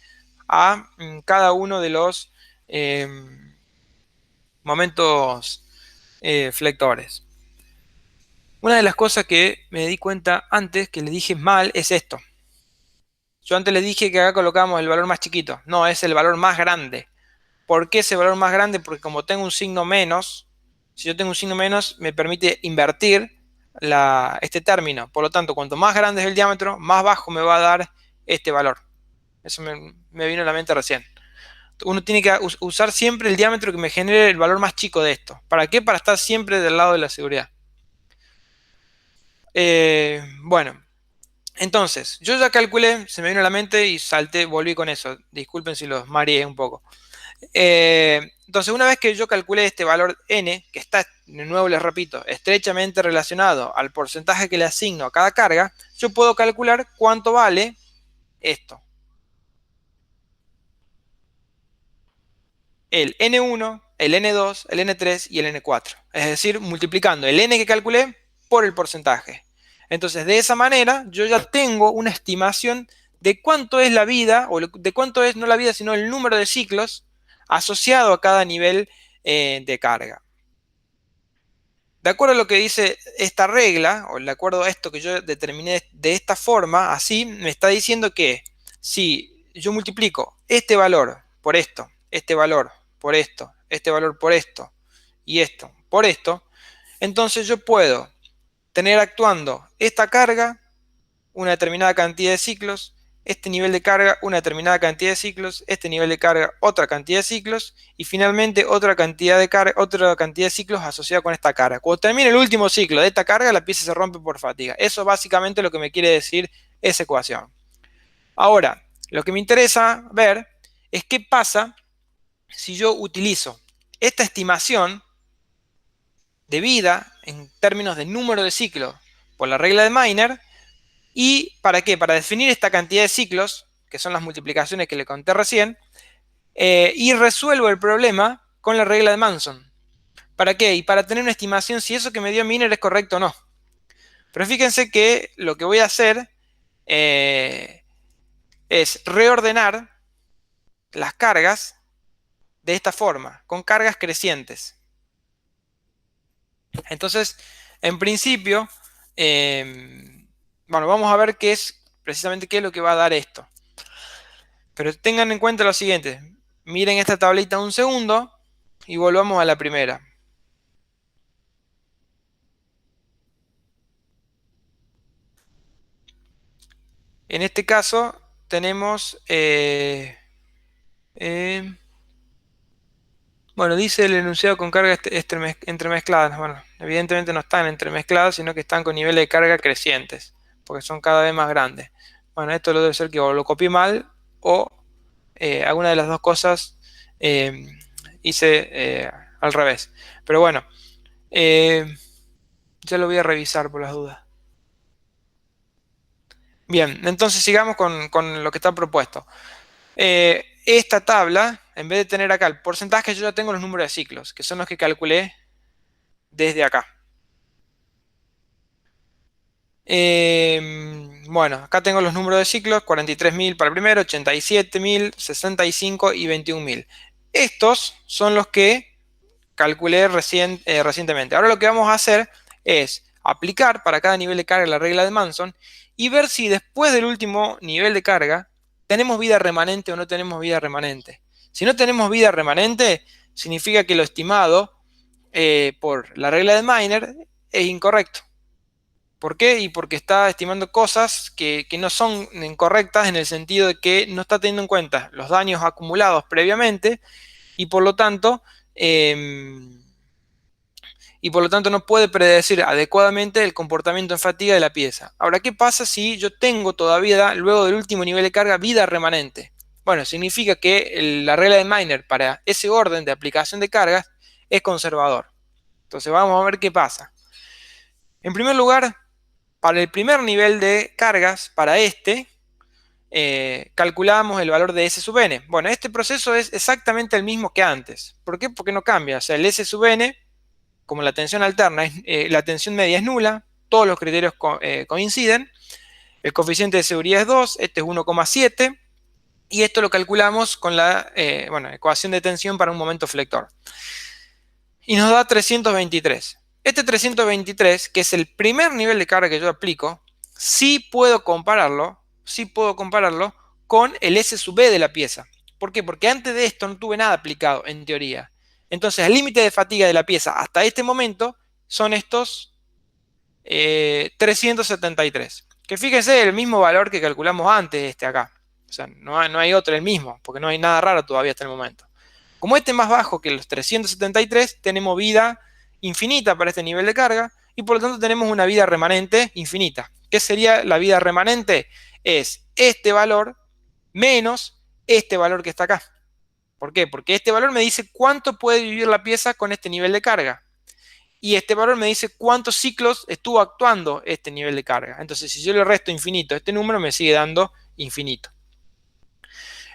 a cada uno de los momentos flectores. Una de las cosas que me di cuenta antes, que le dije mal, es esto. Yo antes les dije que acá colocamos el valor más chiquito. No, es el valor más grande. ¿Por qué ese valor más grande? Porque como tengo un signo menos, si yo tengo un signo menos, me permite invertir este término. Por lo tanto, cuanto más grande es el diámetro, más bajo me va a dar este valor. Eso me vino a la mente recién. Uno tiene que usar siempre el diámetro que me genere el valor más chico de esto. ¿Para qué? Para estar siempre del lado de la seguridad. Bueno, entonces, yo ya calculé, se me vino a la mente y salté, volví con eso. Disculpen si los mareé un poco. Entonces, una vez que yo calculé este valor n, que está, de nuevo les repito, estrechamente relacionado al porcentaje que le asigno a cada carga, yo puedo calcular cuánto vale esto. El n1, el n2, el n3 y el n4. Es decir, multiplicando el n que calculé por el porcentaje. Entonces, de esa manera, yo ya tengo una estimación de cuánto es la vida, o de cuánto es no la vida, sino el número de ciclos asociado a cada nivel de carga. De acuerdo a lo que dice esta regla, o de acuerdo a esto que yo determiné de esta forma, así me está diciendo que si yo multiplico este valor por esto, este valor por esto, este valor por esto y esto por esto, entonces yo puedo tener actuando esta carga una determinada cantidad de ciclos, este nivel de carga una determinada cantidad de ciclos, este nivel de carga otra cantidad de ciclos y finalmente otra cantidad de ciclos asociada con esta carga. Cuando termine el último ciclo de esta carga, la pieza se rompe por fatiga. Eso es básicamente lo que me quiere decir esa ecuación. Ahora, lo que me interesa ver es qué pasa si yo utilizo esta estimación de vida en términos de número de ciclos por la regla de Miner. ¿Y para qué? Para definir esta cantidad de ciclos, que son las multiplicaciones que le conté recién, y resuelvo el problema con la regla de Manson. ¿Para qué? Y para tener una estimación si eso que me dio Miner es correcto o no. Pero fíjense que lo que voy a hacer es reordenar las cargas de esta forma, con cargas crecientes. Entonces, en principio, bueno, vamos a ver qué es precisamente qué es lo que va a dar esto. Pero tengan en cuenta lo siguiente. Miren esta tablita un segundo y volvamos a la primera. En este caso tenemos, bueno, dice el enunciado con cargas entremezcladas. Bueno, evidentemente no están entremezcladas, sino que están con niveles de carga crecientes, porque son cada vez más grandes. Bueno, esto lo debe ser que o lo copié mal o alguna de las dos cosas hice al revés. Pero bueno, ya lo voy a revisar por las dudas. Bien, entonces sigamos con lo que está propuesto. Esta tabla, en vez de tener acá el porcentaje, yo ya tengo los números de ciclos, que son los que calculé desde acá. Bueno, acá tengo los números de ciclos, 43.000 para el primero, 87.000, 65 y 21.000. Estos son los que calculé recientemente. Ahora lo que vamos a hacer es aplicar para cada nivel de carga la regla de Manson y ver si después del último nivel de carga tenemos vida remanente o no tenemos vida remanente. Si no tenemos vida remanente, significa que lo estimado por la regla de Miner es incorrecto. ¿Por qué? Y porque está estimando cosas que no son incorrectas en el sentido de que no está teniendo en cuenta los daños acumulados previamente y por lo tanto no puede predecir adecuadamente el comportamiento en fatiga de la pieza. Ahora, ¿qué pasa si yo tengo todavía, luego del último nivel de carga, vida remanente? Bueno, significa que la regla de Miner para ese orden de aplicación de cargas es conservador. Entonces vamos a ver qué pasa. En primer lugar, para el primer nivel de cargas, para calculamos el valor de S sub n. Bueno, este proceso es exactamente el mismo que antes. ¿Por qué? Porque no cambia. O sea, el S sub n, como la tensión alterna, la tensión media es nula, todos los criterios coinciden, el coeficiente de seguridad es 2, este es 1,7, y esto lo calculamos con la ecuación de tensión para un momento flector. Y nos da 323. Este 323, que es el primer nivel de carga que yo aplico, sí puedo compararlo con el S sub B de la pieza. ¿Por qué? Porque antes de esto no tuve nada aplicado, en teoría. Entonces, el límite de fatiga de la pieza hasta este momento son estos 373. Que fíjense, el mismo valor que calculamos antes, acá. O sea, no hay otro, el mismo, porque no hay nada raro todavía hasta el momento. Como este es más bajo que los 373, tenemos vida infinita para este nivel de carga y por lo tanto tenemos una vida remanente infinita. ¿Qué sería la vida remanente? Es este valor menos este valor que está acá. ¿Por qué? Porque este valor me dice cuánto puede vivir la pieza con este nivel de carga. Y este valor me dice cuántos ciclos estuvo actuando este nivel de carga. Entonces, si yo le resto infinito a este número, me sigue dando infinito.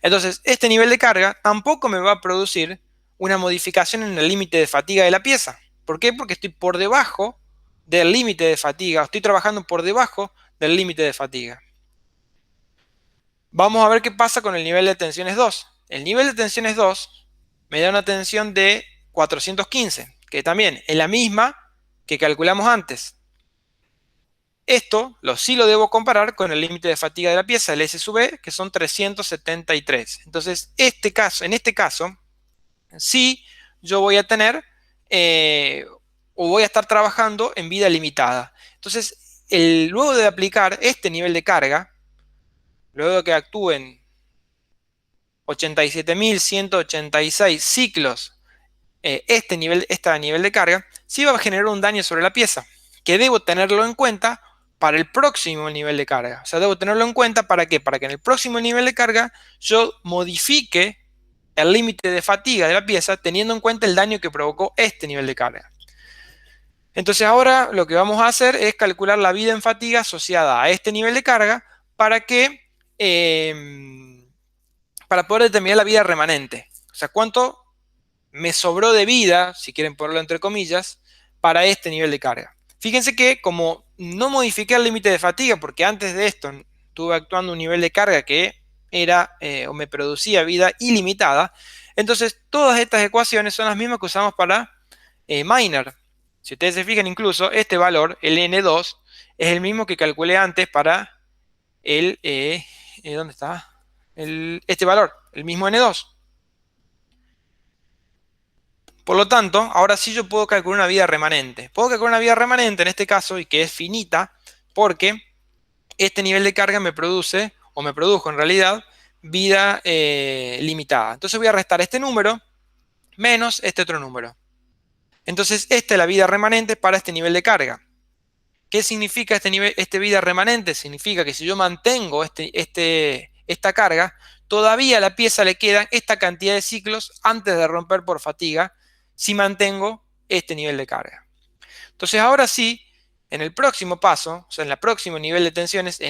Entonces, este nivel de carga tampoco me va a producir una modificación en el límite de fatiga de la pieza. ¿Por qué? Porque estoy por debajo del límite de fatiga, estoy trabajando por debajo del límite de fatiga. Vamos a ver qué pasa con el nivel de tensiones 2. El nivel de tensiones 2 me da una tensión de 415, que también es la misma que calculamos antes. Esto sí lo debo comparar con el límite de fatiga de la pieza, el S sub B, que son 373. Entonces, en este caso, sí yo voy a tener o voy a estar trabajando en vida limitada. Entonces, luego de aplicar este nivel de carga, luego de que actúen 87.186 ciclos este nivel de carga, sí va a generar un daño sobre la pieza, que debo tenerlo en cuenta para el próximo nivel de carga. O sea, debo tenerlo en cuenta ¿para qué? Para que en el próximo nivel de carga yo modifique el límite de fatiga de la pieza teniendo en cuenta el daño que provocó este nivel de carga. Entonces ahora lo que vamos a hacer es calcular la vida en fatiga asociada a este nivel de carga para poder determinar la vida remanente. O sea, cuánto me sobró de vida, si quieren ponerlo entre comillas, para este nivel de carga. Fíjense que como no modifiqué el límite de fatiga, porque antes de esto estuve actuando un nivel de carga que era o me producía vida ilimitada, entonces todas estas ecuaciones son las mismas que usamos para Miner. Si ustedes se fijan, incluso este valor, el N2, es el mismo que calculé antes para ¿dónde está? Este valor, el mismo N2. Por lo tanto, ahora sí yo puedo calcular una vida remanente. Puedo calcular una vida remanente en este caso y que es finita porque este nivel de carga me produce, o me produjo en realidad, vida limitada. Entonces voy a restar este número menos este otro número. Entonces esta es la vida remanente para este nivel de carga. ¿Qué significa este vida remanente? Significa que si yo mantengo esta carga, todavía a la pieza le quedan esta cantidad de ciclos antes de romper por fatiga si mantengo este nivel de carga. Entonces ahora sí, en el próximo paso, o sea, en el próximo nivel de tensiones,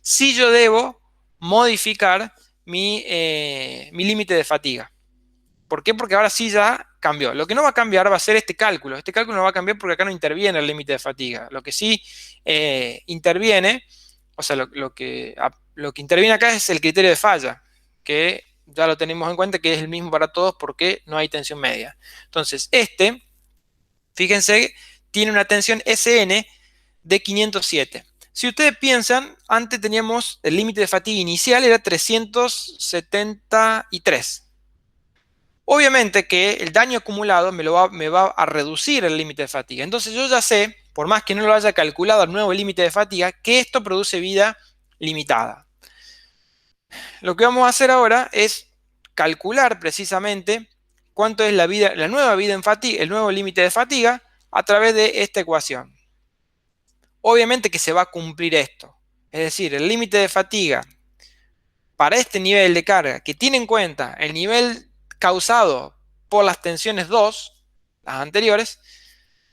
sí yo debo modificar mi límite de fatiga. ¿Por qué? Porque ahora sí ya cambió. Lo que no va a cambiar va a ser este cálculo. Este cálculo no va a cambiar porque acá no interviene el límite de fatiga. Lo que sí interviene, o sea, lo que interviene acá es el criterio de falla, que ya lo tenemos en cuenta que es el mismo para todos porque no hay tensión media. Entonces, fíjense, tiene una tensión SN de 507. Si ustedes piensan, antes teníamos el límite de fatiga inicial era 373. Obviamente que el daño acumulado me va a reducir el límite de fatiga. Entonces yo ya sé, por más que no lo haya calculado al nuevo límite de fatiga, que esto produce vida limitada. Lo que vamos a hacer ahora es calcular precisamente cuánto es la nueva vida en fatiga, el nuevo límite de fatiga, a través de esta ecuación. Obviamente que se va a cumplir esto. Es decir, el límite de fatiga para este nivel de carga, que tiene en cuenta el nivel causado por las tensiones 2, las anteriores,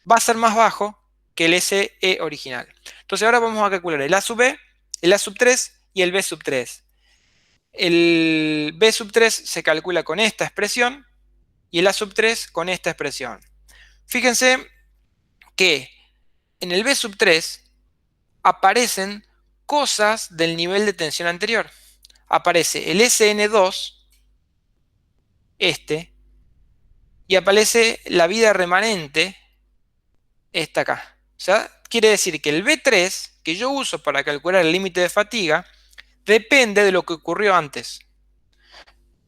va a ser más bajo que el SE original. Entonces ahora vamos a calcular el A sub B, el A sub 3 y el B sub 3. El B sub 3 se calcula con esta expresión y el A sub 3 con esta expresión. Fíjense que en el B sub 3 aparecen cosas del nivel de tensión anterior. Aparece el SN2, y aparece la vida remanente, esta acá. O sea, quiere decir que el B3 que yo uso para calcular el límite de fatiga depende de lo que ocurrió antes.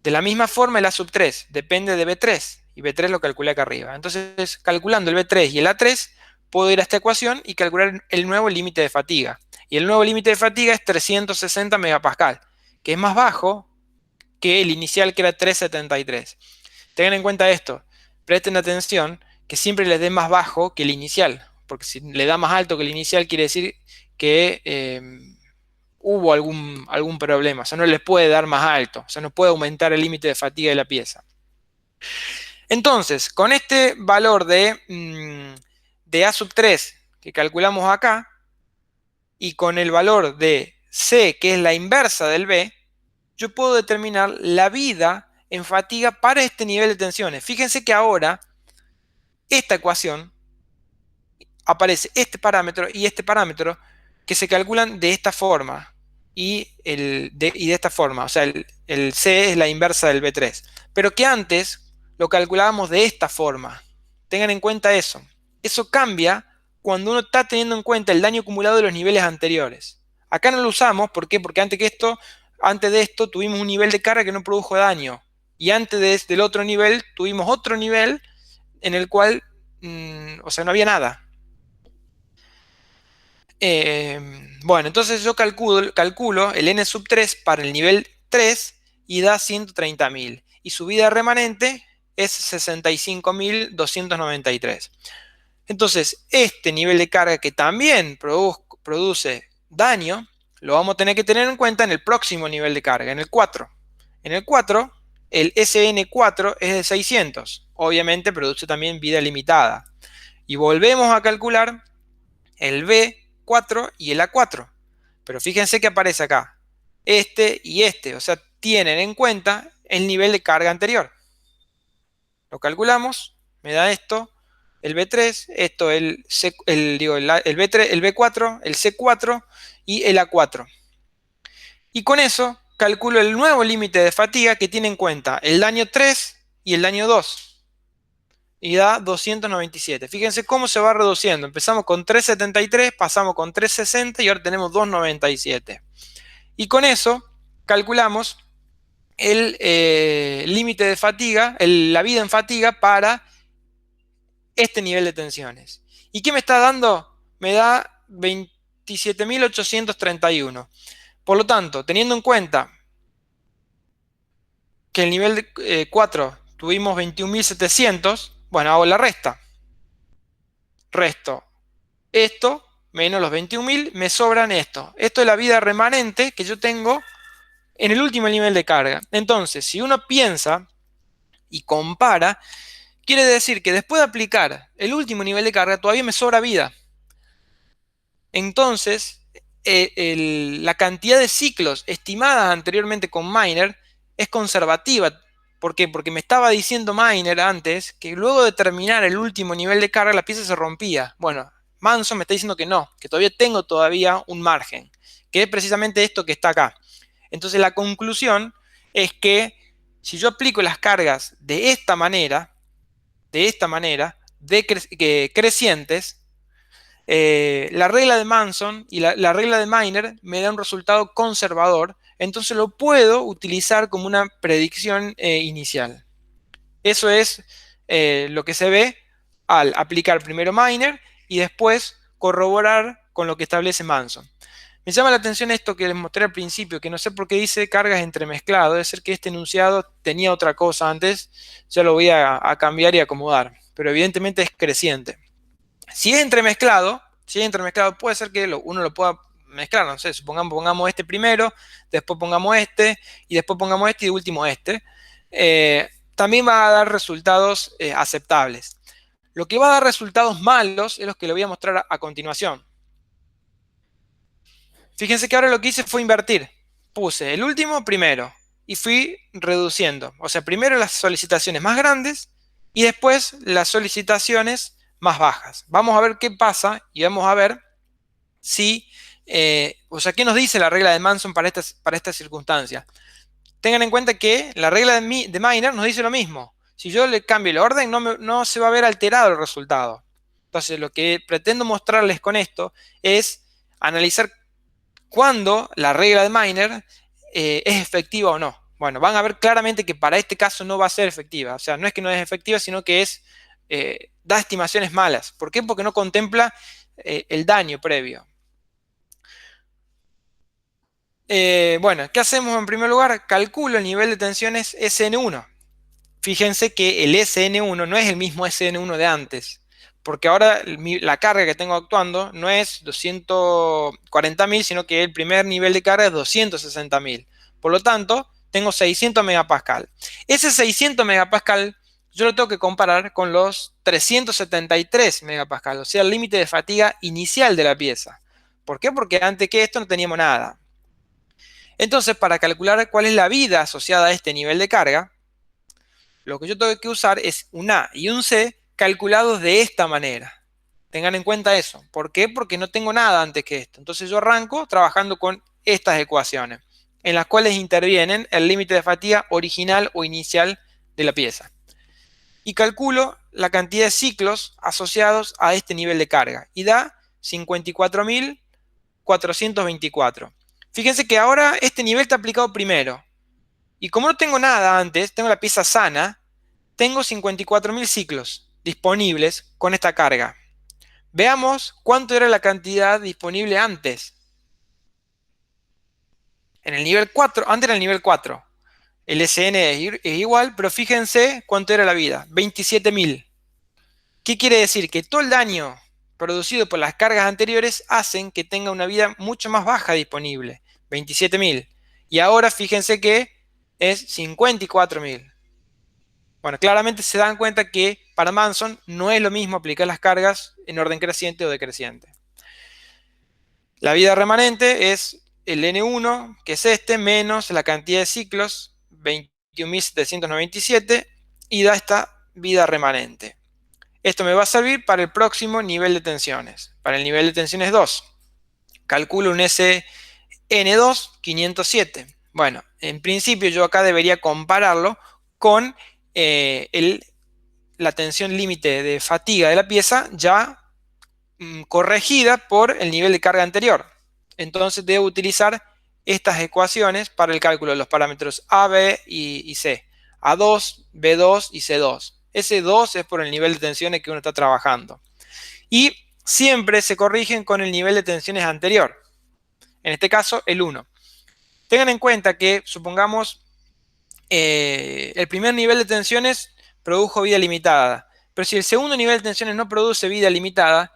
De la misma forma el A sub 3 depende de B3 y B3 lo calculé acá arriba. Entonces, calculando el B3 y el A3, puedo ir a esta ecuación y calcular el nuevo límite de fatiga. Y el nuevo límite de fatiga es 360 megapascal, que es más bajo que el inicial que era 373. Tengan en cuenta esto, presten atención que siempre les dé más bajo que el inicial, porque si le da más alto que el inicial quiere decir que hubo algún problema, o sea, no les puede dar más alto, o sea, no puede aumentar el límite de fatiga de la pieza. Entonces, con este valor de A sub 3 que calculamos acá, y con el valor de C, que es la inversa del B, yo puedo determinar la vida en fatiga para este nivel de tensiones. Fíjense que ahora esta ecuación aparece este parámetro y este parámetro que se calculan de esta forma y de esta forma. O sea, el C es la inversa del B3. Pero que antes lo calculábamos de esta forma. Tengan en cuenta eso. Eso cambia cuando uno está teniendo en cuenta el daño acumulado de los niveles anteriores. Acá no lo usamos, ¿por qué? Porque antes de esto tuvimos un nivel de carga que no produjo daño. Y antes del otro nivel tuvimos otro nivel en el cual, o sea, no había nada. Bueno, entonces yo calculo el N sub 3 para el nivel 3 y da 130.000. Y su vida remanente es 65.293. Entonces, este nivel de carga que también produce daño, lo vamos a tener que tener en cuenta en el próximo nivel de carga, en el 4. En el 4, el SN4 es de 600. Obviamente produce también vida limitada. Y volvemos a calcular el B4 y el A4. Pero fíjense que aparece acá este y este. O sea, tienen en cuenta el nivel de carga anterior. Lo calculamos, me da esto. El B3, esto el B3, el B4, el C4 y el A4. Y con eso calculo el nuevo límite de fatiga que tiene en cuenta el daño 3 y el daño 2. Y da 297. Fíjense cómo se va reduciendo. Empezamos con 373, pasamos con 360 y ahora tenemos 297. Y con eso calculamos el límite de fatiga, la vida en fatiga para este nivel de tensiones. ¿Y qué me está dando? Me da 27.831. Por lo tanto, teniendo en cuenta que el nivel de 4 tuvimos 21.700, bueno, hago la resta. Resto esto menos los 21.000, me sobran esto. Esto es la vida remanente que yo tengo en el último nivel de carga. Entonces, si uno piensa y compara, quiere decir que después de aplicar el último nivel de carga, todavía me sobra vida. Entonces, la cantidad de ciclos estimadas anteriormente con Miner es conservativa. ¿Por qué? Porque me estaba diciendo Miner antes que luego de terminar el último nivel de carga la pieza se rompía. Bueno, Manson me está diciendo que no, que tengo todavía un margen, que es precisamente esto que está acá. Entonces la conclusión es que Si yo aplico las cargas de esta manera, crecientes, la regla de Manson y la regla de Miner me da un resultado conservador, entonces lo puedo utilizar como una predicción inicial. Eso es lo que se ve al aplicar primero Miner y después corroborar con lo que establece Manson. Me llama la atención esto que les mostré al principio, que no sé por qué dice cargas entremezclado. Debe ser que este enunciado tenía otra cosa antes. Ya lo voy a cambiar y acomodar. Pero evidentemente es creciente. Si es entremezclado, puede ser que uno lo pueda mezclar. No sé, pongamos este primero, después pongamos este, y después pongamos este y de último este. También va a dar resultados aceptables. Lo que va a dar resultados malos es lo que le voy a mostrar a continuación. Fíjense que ahora lo que hice fue invertir. Puse el último primero y fui reduciendo. O sea, primero las solicitaciones más grandes y después las solicitaciones más bajas. Vamos a ver qué pasa y vamos a ver si, o sea, qué nos dice la regla de Manson para esta circunstancia. Tengan en cuenta que la regla de Miner nos dice lo mismo. Si yo le cambio el orden, no se va a ver alterado el resultado. Entonces, lo que pretendo mostrarles con esto es analizar cuándo la regla de Miner es efectiva o no. Bueno, van a ver claramente que para este caso no va a ser efectiva. O sea, no es que no es efectiva, sino que da estimaciones malas. ¿Por qué? Porque no contempla el daño previo. Bueno, ¿qué hacemos en primer lugar? Calculo el nivel de tensiones SN1. Fíjense que el SN1 no es el mismo SN1 de antes, porque ahora la carga que tengo actuando no es 240.000, sino que el primer nivel de carga es 260.000. Por lo tanto, tengo 600 megapascal. Ese 600 megapascal yo lo tengo que comparar con los 373 megapascal, o sea, el límite de fatiga inicial de la pieza. ¿Por qué? Porque antes que esto no teníamos nada. Entonces, para calcular cuál es la vida asociada a este nivel de carga, lo que yo tengo que usar es un A y un C calculados de esta manera. Tengan en cuenta eso. ¿Por qué? Porque no tengo nada antes que esto. Entonces yo arranco trabajando con estas ecuaciones, en las cuales intervienen el límite de fatiga original o inicial de la pieza. Y calculo la cantidad de ciclos asociados a este nivel de carga. Y da 54.424. Fíjense que ahora este nivel está aplicado primero. Y como no tengo nada antes, tengo la pieza sana, tengo 54.000 ciclos disponibles con esta carga. Veamos cuánto era la cantidad disponible antes. En el nivel 4, antes era el nivel 4. El SN es igual, pero fíjense cuánto era la vida, 27.000. ¿Qué quiere decir? Que todo el daño producido por las cargas anteriores hacen que tenga una vida mucho más baja disponible, 27.000. Y ahora fíjense que es 54.000. Bueno, claramente se dan cuenta que para Manson no es lo mismo aplicar las cargas en orden creciente o decreciente. La vida remanente es el N1, que es este, menos la cantidad de ciclos, 21.797, y da esta vida remanente. Esto me va a servir para el próximo nivel de tensiones, para el nivel de tensiones 2. Calculo un SN2 507. Bueno, en principio yo acá debería compararlo con la tensión límite de fatiga de la pieza ya corregida por el nivel de carga anterior. Entonces debo utilizar estas ecuaciones para el cálculo de los parámetros A, B y C. A2, B2 y C2. Ese 2 es por el nivel de tensiones que uno está trabajando. Y siempre se corrigen con el nivel de tensiones anterior. En este caso, el 1. Tengan en cuenta que, supongamos, el primer nivel de tensiones produjo vida limitada. Pero si el segundo nivel de tensiones no produce vida limitada,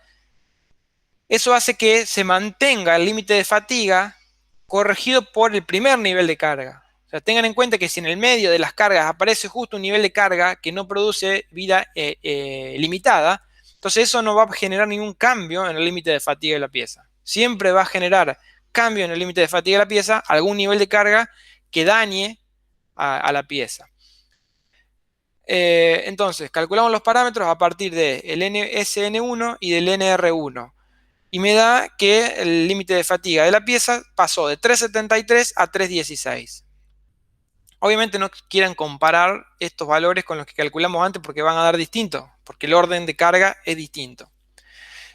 eso hace que se mantenga el límite de fatiga corregido por el primer nivel de carga. O sea, tengan en cuenta que si en el medio de las cargas aparece justo un nivel de carga que no produce vida limitada, entonces eso no va a generar ningún cambio en el límite de fatiga de la pieza. Siempre va a generar cambio en el límite de fatiga de la pieza, algún nivel de carga que dañe a la pieza. Entonces, calculamos los parámetros a partir del SN1 y del NR1. Y me da que el límite de fatiga de la pieza pasó de 373 a 316. Obviamente no quieran comparar estos valores con los que calculamos antes porque van a dar distinto, porque el orden de carga es distinto.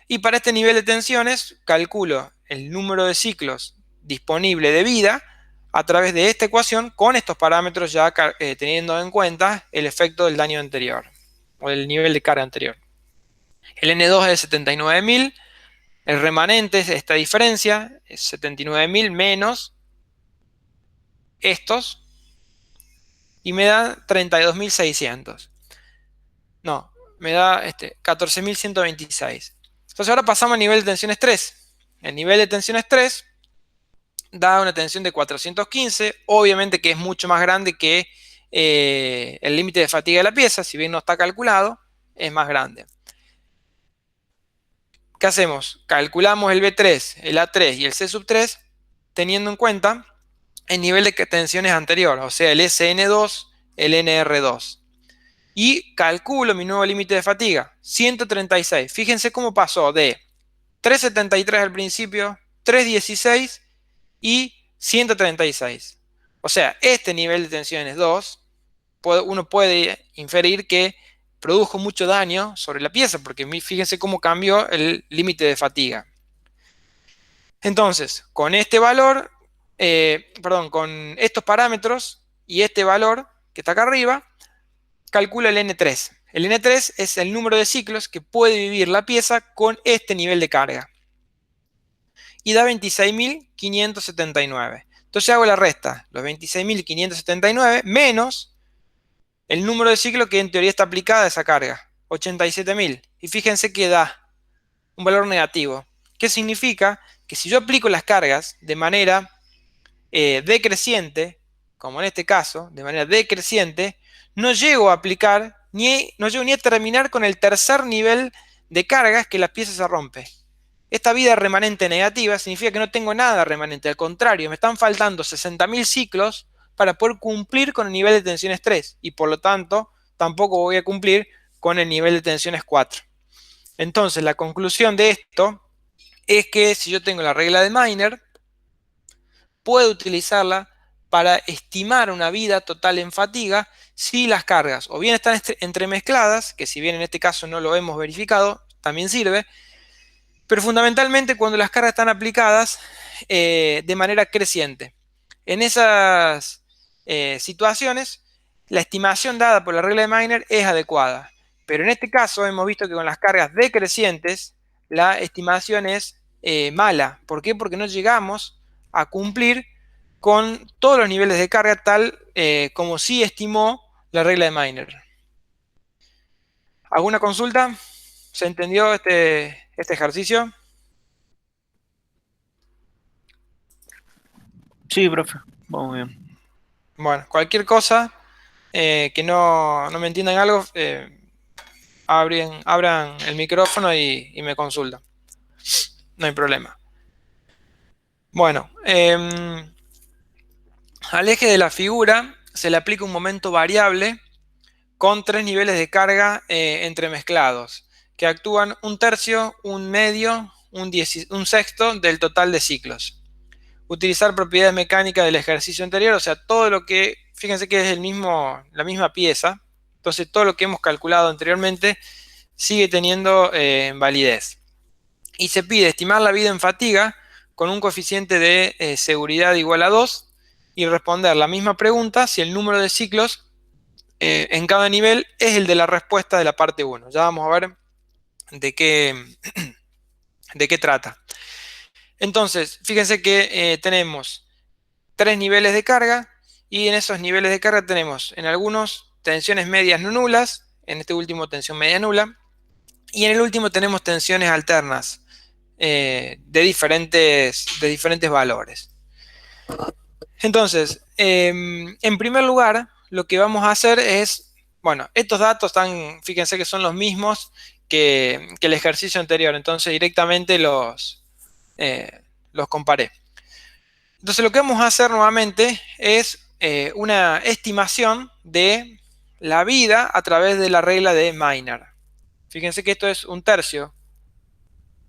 Y para este nivel de tensiones calculo el número de ciclos disponible de vida a través de esta ecuación con estos parámetros ya teniendo en cuenta el efecto del daño anterior o el nivel de carga anterior. El N2 es de 79.000, el remanente es esta diferencia, es 79.000 menos estos y me da 32.600. No, me da 14.126. Entonces ahora pasamos al nivel de tensión estrés. El nivel de tensión estrés da una tensión de 415, obviamente que es mucho más grande que el límite de fatiga de la pieza, si bien no está calculado, es más grande. ¿Qué hacemos? Calculamos el B3, el A3 y el C sub 3 teniendo en cuenta el nivel de tensiones anterior, o sea, el SN2, el NR2. Y calculo mi nuevo límite de fatiga, 136. Fíjense cómo pasó de 373 al principio, 316 y 136. O sea, este nivel de tensión es 2. Uno puede inferir que produjo mucho daño sobre la pieza, porque fíjense cómo cambió el límite de fatiga. Entonces, con este valor, con estos parámetros y este valor que está acá arriba, calculo el N3. El N3 es el número de ciclos que puede vivir la pieza con este nivel de carga. Y da 26.579. Entonces hago la resta, los 26.579 menos el número de ciclos que en teoría está aplicada a esa carga, 87.000. Y fíjense que da un valor negativo. ¿Qué significa? Que si yo aplico las cargas de manera decreciente, como en este caso, de manera decreciente, no llego a aplicar, no llego ni a terminar con el tercer nivel de cargas que la pieza se rompe. Esta vida remanente negativa significa que no tengo nada remanente, al contrario, me están faltando 60.000 ciclos para poder cumplir con el nivel de tensiones 3 y por lo tanto tampoco voy a cumplir con el nivel de tensiones 4. Entonces la conclusión de esto es que si yo tengo la regla de Miner, puedo utilizarla para estimar una vida total en fatiga si las cargas o bien están entremezcladas, que si bien en este caso no lo hemos verificado, también sirve, pero fundamentalmente cuando las cargas están aplicadas de manera creciente. En esas situaciones, la estimación dada por la regla de Miner es adecuada, pero en este caso hemos visto que con las cargas decrecientes, la estimación es mala. ¿Por qué? Porque no llegamos a cumplir con todos los niveles de carga tal como sí estimó la regla de Miner. ¿Alguna consulta? ¿Se entendió este ejercicio? Sí, profe, vamos bien. Bueno, cualquier cosa que no me entiendan algo, abran el micrófono y me consultan. No hay problema. Bueno, al eje de la figura se le aplica un momento variable con tres niveles de carga entremezclados, que actúan un tercio, un medio, un sexto del total de ciclos. Utilizar propiedades mecánicas del ejercicio anterior, o sea, todo lo que, fíjense que es la misma pieza, entonces todo lo que hemos calculado anteriormente sigue teniendo validez. Y se pide estimar la vida en fatiga con un coeficiente de seguridad igual a 2 y responder la misma pregunta si el número de ciclos en cada nivel es el de la respuesta de la parte 1. Ya vamos a ver de qué trata. Entonces, fíjense que tenemos tres niveles de carga y en esos niveles de carga tenemos en algunos tensiones medias no nulas, en este último tensión media nula, y en el último tenemos tensiones alternas de diferentes valores. Entonces, en primer lugar, lo que vamos a hacer es, bueno, estos datos fíjense que son los mismos que el ejercicio anterior, entonces directamente los comparé. Entonces lo que vamos a hacer nuevamente es una estimación de la vida a través de la regla de Miner. Fíjense que esto es un tercio,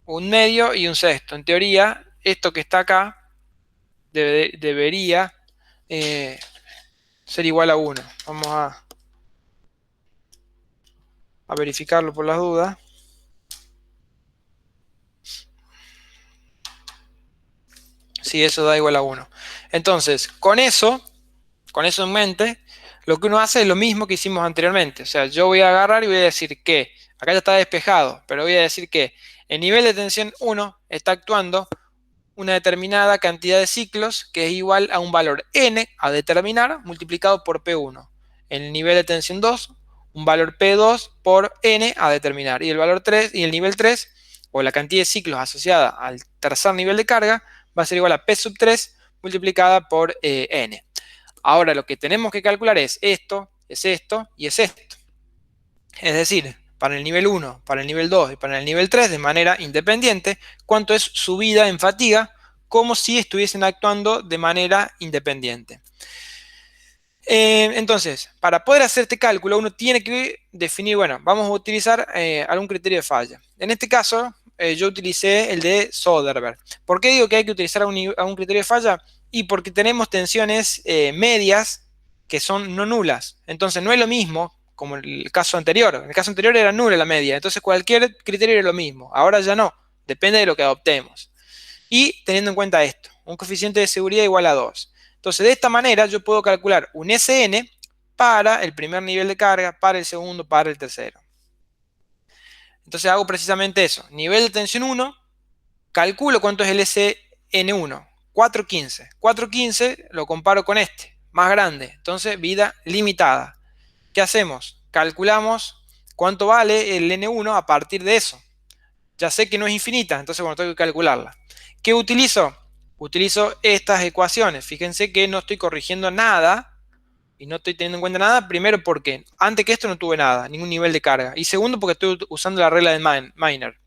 un medio y un sexto. En teoría, esto que está acá debería ser igual a 1. Vamos a verificarlo por las dudas. Sí, eso da igual a 1. Entonces, con eso en mente, lo que uno hace es lo mismo que hicimos anteriormente. O sea, yo voy a agarrar y voy a decir que, acá ya está despejado, pero voy a decir que el nivel de tensión 1 está actuando una determinada cantidad de ciclos que es igual a un valor n a determinar multiplicado por P1. En el nivel de tensión 2, un valor P2 por n a determinar. Y el valor 3 y el nivel 3, o la cantidad de ciclos asociada al tercer nivel de carga, va a ser igual a P sub 3 multiplicada por n. Ahora lo que tenemos que calcular es esto y es esto. Es decir, para el nivel 1, para el nivel 2 y para el nivel 3 de manera independiente, cuánto es subida en fatiga, como si estuviesen actuando de manera independiente. Entonces, para poder hacer este cálculo, uno tiene que definir, bueno, vamos a utilizar algún criterio de falla. En este caso, yo utilicé el de Soderberg. ¿Por qué digo que hay que utilizar un criterio de falla? Y porque tenemos tensiones medias que son no nulas. Entonces, no es lo mismo como el caso anterior. En el caso anterior era nula la media. Entonces, cualquier criterio era lo mismo. Ahora ya no. Depende de lo que adoptemos. Y teniendo en cuenta esto, un coeficiente de seguridad igual a 2. Entonces, de esta manera yo puedo calcular un SN para el primer nivel de carga, para el segundo, para el tercero. Entonces hago precisamente eso. Nivel de tensión 1, calculo cuánto es el SN1. 415. 415 lo comparo con este, más grande. Entonces, vida limitada. ¿Qué hacemos? Calculamos cuánto vale el N1 a partir de eso. Ya sé que no es infinita, entonces bueno, tengo que calcularla. ¿Qué utilizo? Utilizo estas ecuaciones. Fíjense que no estoy corrigiendo nada y no estoy teniendo en cuenta nada. Primero porque antes que esto no tuve nada, ningún nivel de carga. Y segundo porque estoy usando la regla de Miner.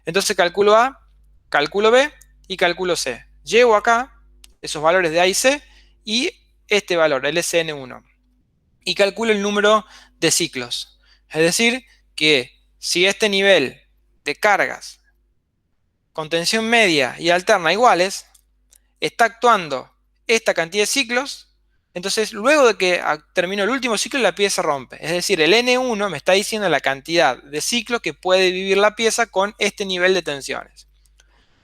Entonces calculo A, calculo B y calculo C. Llevo acá esos valores de A y C y este valor, el SN1. Y calculo el número de ciclos. Es decir, que si este nivel de cargas con tensión media y alterna iguales, está actuando esta cantidad de ciclos, entonces luego de que terminó el último ciclo la pieza rompe. Es decir, el N1 me está diciendo la cantidad de ciclos que puede vivir la pieza con este nivel de tensiones.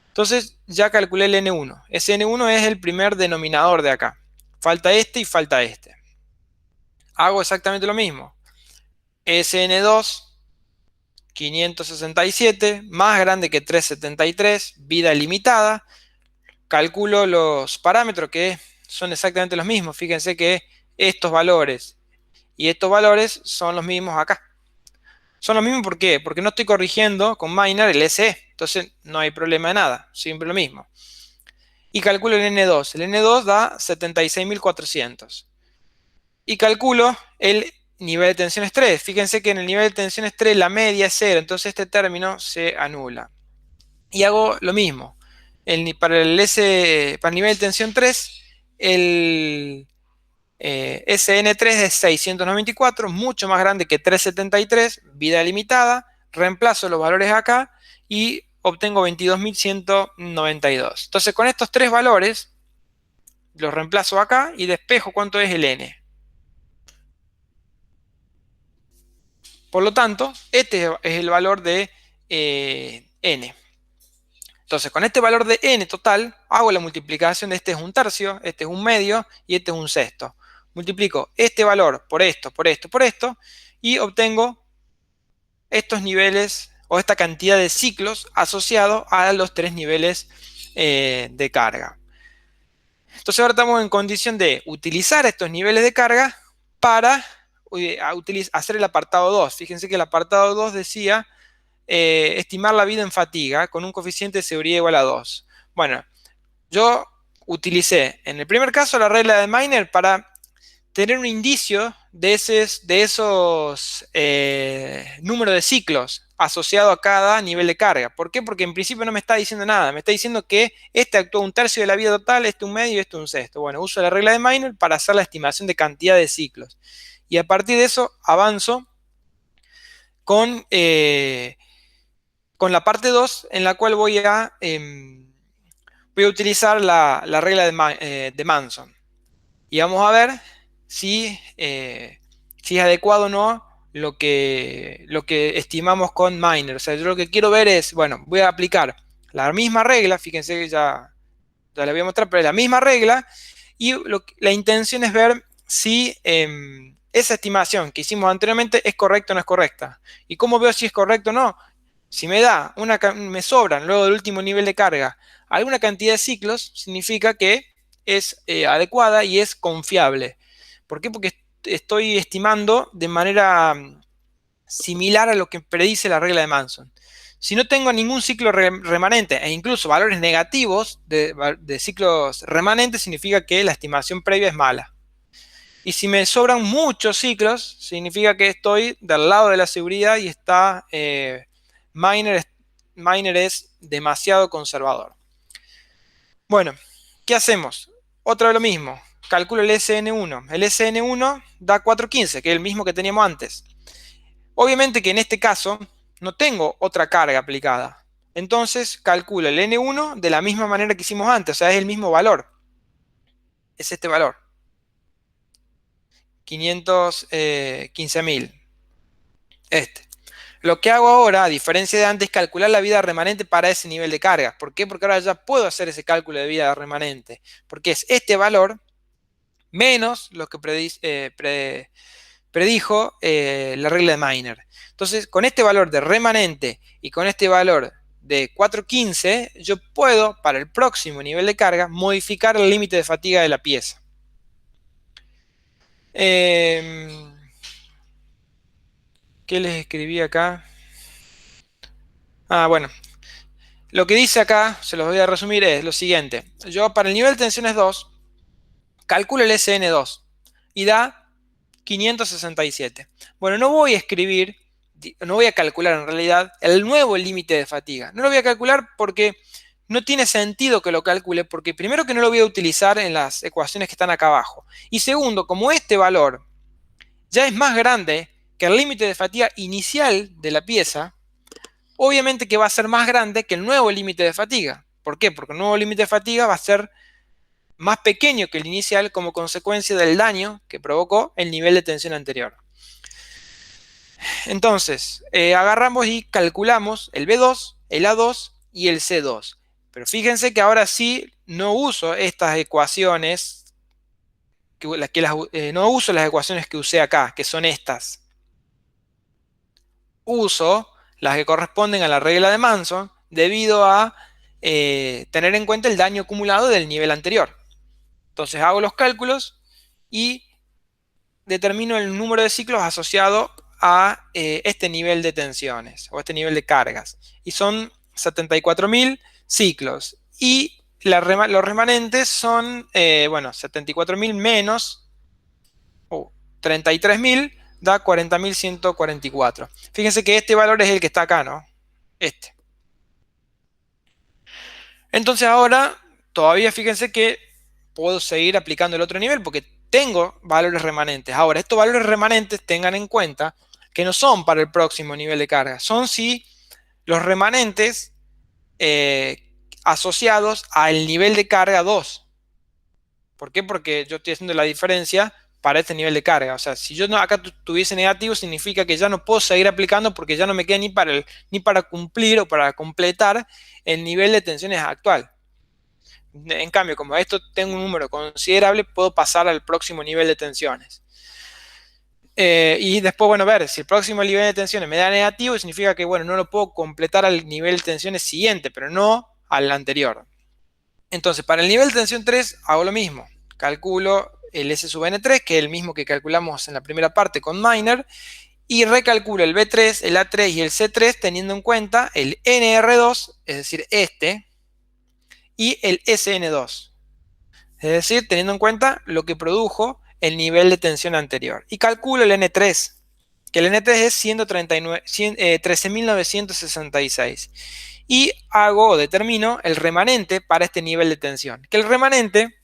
Entonces ya calculé el N1. Ese N1 es el primer denominador de acá. Falta este y falta este. Hago exactamente lo mismo. SN2 567, más grande que 373, vida limitada. Calculo los parámetros que son exactamente los mismos. Fíjense que estos valores y estos valores son los mismos acá. Son los mismos, ¿por qué? Porque no estoy corrigiendo con Miner el SE. Entonces no hay problema de nada. Siempre lo mismo. Y calculo el N2. El N2 da 76.400. Y calculo el nivel de tensión estrés. Fíjense que en el nivel de tensión estrés la media es 0. Entonces este término se anula. Y hago lo mismo. Para el nivel de tensión 3, el SN3 es 694, mucho más grande que 373, vida limitada. Reemplazo los valores acá y obtengo 22.192. Entonces con estos tres valores los reemplazo acá y despejo cuánto es el N. Por lo tanto, este es el valor de N. Entonces, con este valor de N total, hago la multiplicación de este es un tercio, este es un medio y este es un sexto. Multiplico este valor por esto, por esto, por esto, y obtengo estos niveles o esta cantidad de ciclos asociados a los tres niveles de carga. Entonces ahora estamos en condición de utilizar estos niveles de carga para hacer el apartado 2. Fíjense que el apartado 2 decía estimar la vida en fatiga con un coeficiente de seguridad igual a 2. Bueno, yo utilicé en el primer caso la regla de Miner para tener un indicio de esos números de ciclos asociado a cada nivel de carga. ¿Por qué? Porque en principio no me está diciendo nada. Me está diciendo que este actúa un tercio de la vida total, este un medio y este un sexto. Bueno, uso la regla de Miner para hacer la estimación de cantidad de ciclos. Y a partir de eso avanzo con la parte 2, en la cual voy a utilizar la regla de Manson. Y vamos a ver si es adecuado o no lo que estimamos con Miner. O sea, yo lo que quiero ver es, bueno, voy a aplicar la misma regla, fíjense que ya la voy a mostrar, pero es la misma regla, y la intención es ver si esa estimación que hicimos anteriormente es correcta o no es correcta. ¿Y cómo veo si es correcto o no? Si me sobran luego del último nivel de carga alguna cantidad de ciclos, significa que es adecuada y es confiable. ¿Por qué? Porque estoy estimando de manera similar a lo que predice la regla de Manson. Si no tengo ningún ciclo remanente e incluso valores negativos de ciclos remanentes, significa que la estimación previa es mala. Y si me sobran muchos ciclos, significa que estoy del lado de la seguridad y Miner, Miner es demasiado conservador. Bueno, ¿qué hacemos? Otra vez lo mismo. Calculo el SN1. El SN1 da 415, que es el mismo que teníamos antes. Obviamente que en este caso no tengo otra carga aplicada. Entonces calculo el N1 de la misma manera que hicimos antes, o sea, es el mismo valor. Es este valor. 515.000. Este. Lo que hago ahora, a diferencia de antes, es calcular la vida remanente para ese nivel de carga. ¿Por qué? Porque ahora ya puedo hacer ese cálculo de vida remanente. Porque es este valor menos lo que predijo la regla de Miner. Entonces, con este valor de remanente y con este valor de 415, yo puedo, para el próximo nivel de carga, modificar el límite de fatiga de la pieza. ¿Qué les escribí acá? Bueno. Lo que dice acá, se los voy a resumir, es lo siguiente. Yo para el nivel de tensiones 2, calculo el SN2 y da 567. Bueno, no voy a escribir, no voy a calcular en realidad el nuevo límite de fatiga. No lo voy a calcular porque no tiene sentido que lo calcule, porque primero que no lo voy a utilizar en las ecuaciones que están acá abajo. Y segundo, como este valor ya es más grande que el límite de fatiga inicial de la pieza, obviamente que va a ser más grande que el nuevo límite de fatiga. ¿Por qué? Porque el nuevo límite de fatiga va a ser más pequeño que el inicial como consecuencia del daño que provocó el nivel de tensión anterior. Entonces, agarramos y calculamos el B2, el A2 y el C2. Pero fíjense que ahora sí no uso estas ecuaciones, no uso las ecuaciones que usé acá, que son estas. Uso las que corresponden a la regla de Manson debido a tener en cuenta el daño acumulado del nivel anterior. Entonces hago los cálculos y determino el número de ciclos asociado a este nivel de tensiones o este nivel de cargas. Y son 74.000 ciclos. Y los remanentes son, 74.000 menos 33.000 da 40.144. Fíjense que este valor es el que está acá, ¿no? Este. Entonces ahora, todavía fíjense que puedo seguir aplicando el otro nivel porque tengo valores remanentes. Ahora, estos valores remanentes tengan en cuenta que no son para el próximo nivel de carga. Son si los remanentes asociados al nivel de carga 2. ¿Por qué? Porque yo estoy haciendo la diferencia para este nivel de carga. O sea, si yo acá tuviese negativo, significa que ya no puedo seguir aplicando porque ya no me queda ni para cumplir o para completar el nivel de tensiones actual. En cambio, como esto tengo un número considerable, puedo pasar al próximo nivel de tensiones. Y después, bueno, ver si el próximo nivel de tensiones me da negativo, significa que, bueno, no lo puedo completar al nivel de tensiones siguiente, pero no al anterior. Entonces, para el nivel de tensión 3 hago lo mismo. Calculo el S sub N3, que es el mismo que calculamos en la primera parte con Miner, y recalculo el B3, el A3 y el C3 teniendo en cuenta el NR2, es decir, este, y el SN2. Es decir, teniendo en cuenta lo que produjo el nivel de tensión anterior. Y calculo el N3, que el N3 es 13.966. Y hago o determino el remanente para este nivel de tensión, que el remanente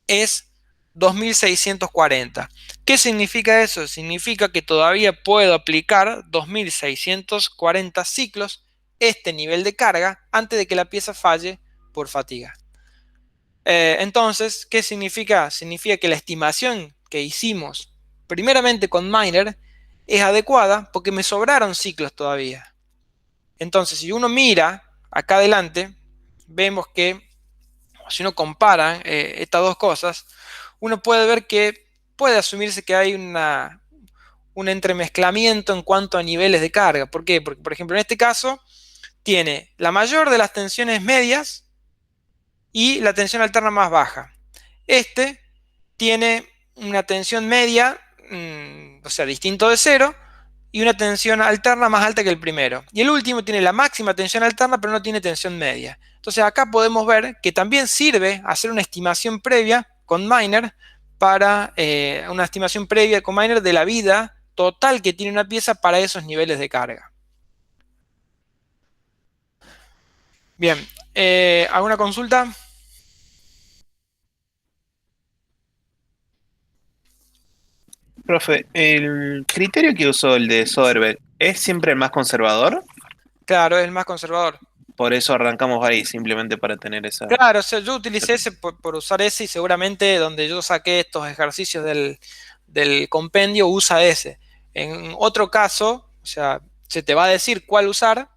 es 2.640. ¿Qué significa eso? Significa que todavía puedo aplicar 2.640 ciclos este nivel de carga antes de que la pieza falle por fatiga. Entonces, ¿qué significa? Significa que la estimación que hicimos primeramente con Miner es adecuada porque me sobraron ciclos todavía. Entonces, si uno mira acá adelante, vemos que si uno compara estas dos cosas, uno puede ver que puede asumirse que hay un entremezclamiento en cuanto a niveles de carga. ¿Por qué? Porque, por ejemplo, en este caso tiene la mayor de las tensiones medias y la tensión alterna más baja. Este tiene una tensión media, o sea, distinto de cero, y una tensión alterna más alta que el primero. Y el último tiene la máxima tensión alterna, pero no tiene tensión media. Entonces acá podemos ver que también sirve hacer una estimación previa con Miner para una estimación previa con Miner de la vida total que tiene una pieza para esos niveles de carga. Bien, ¿alguna consulta? Profe, ¿el criterio que usó el de Soderbergh es siempre el más conservador? Claro, es el más conservador. Por eso arrancamos ahí, simplemente para tener esa... Claro, o sea, yo utilicé ese por usar ese y seguramente donde yo saqué estos ejercicios del compendio usa ese. En otro caso, o sea, se te va a decir cuál usar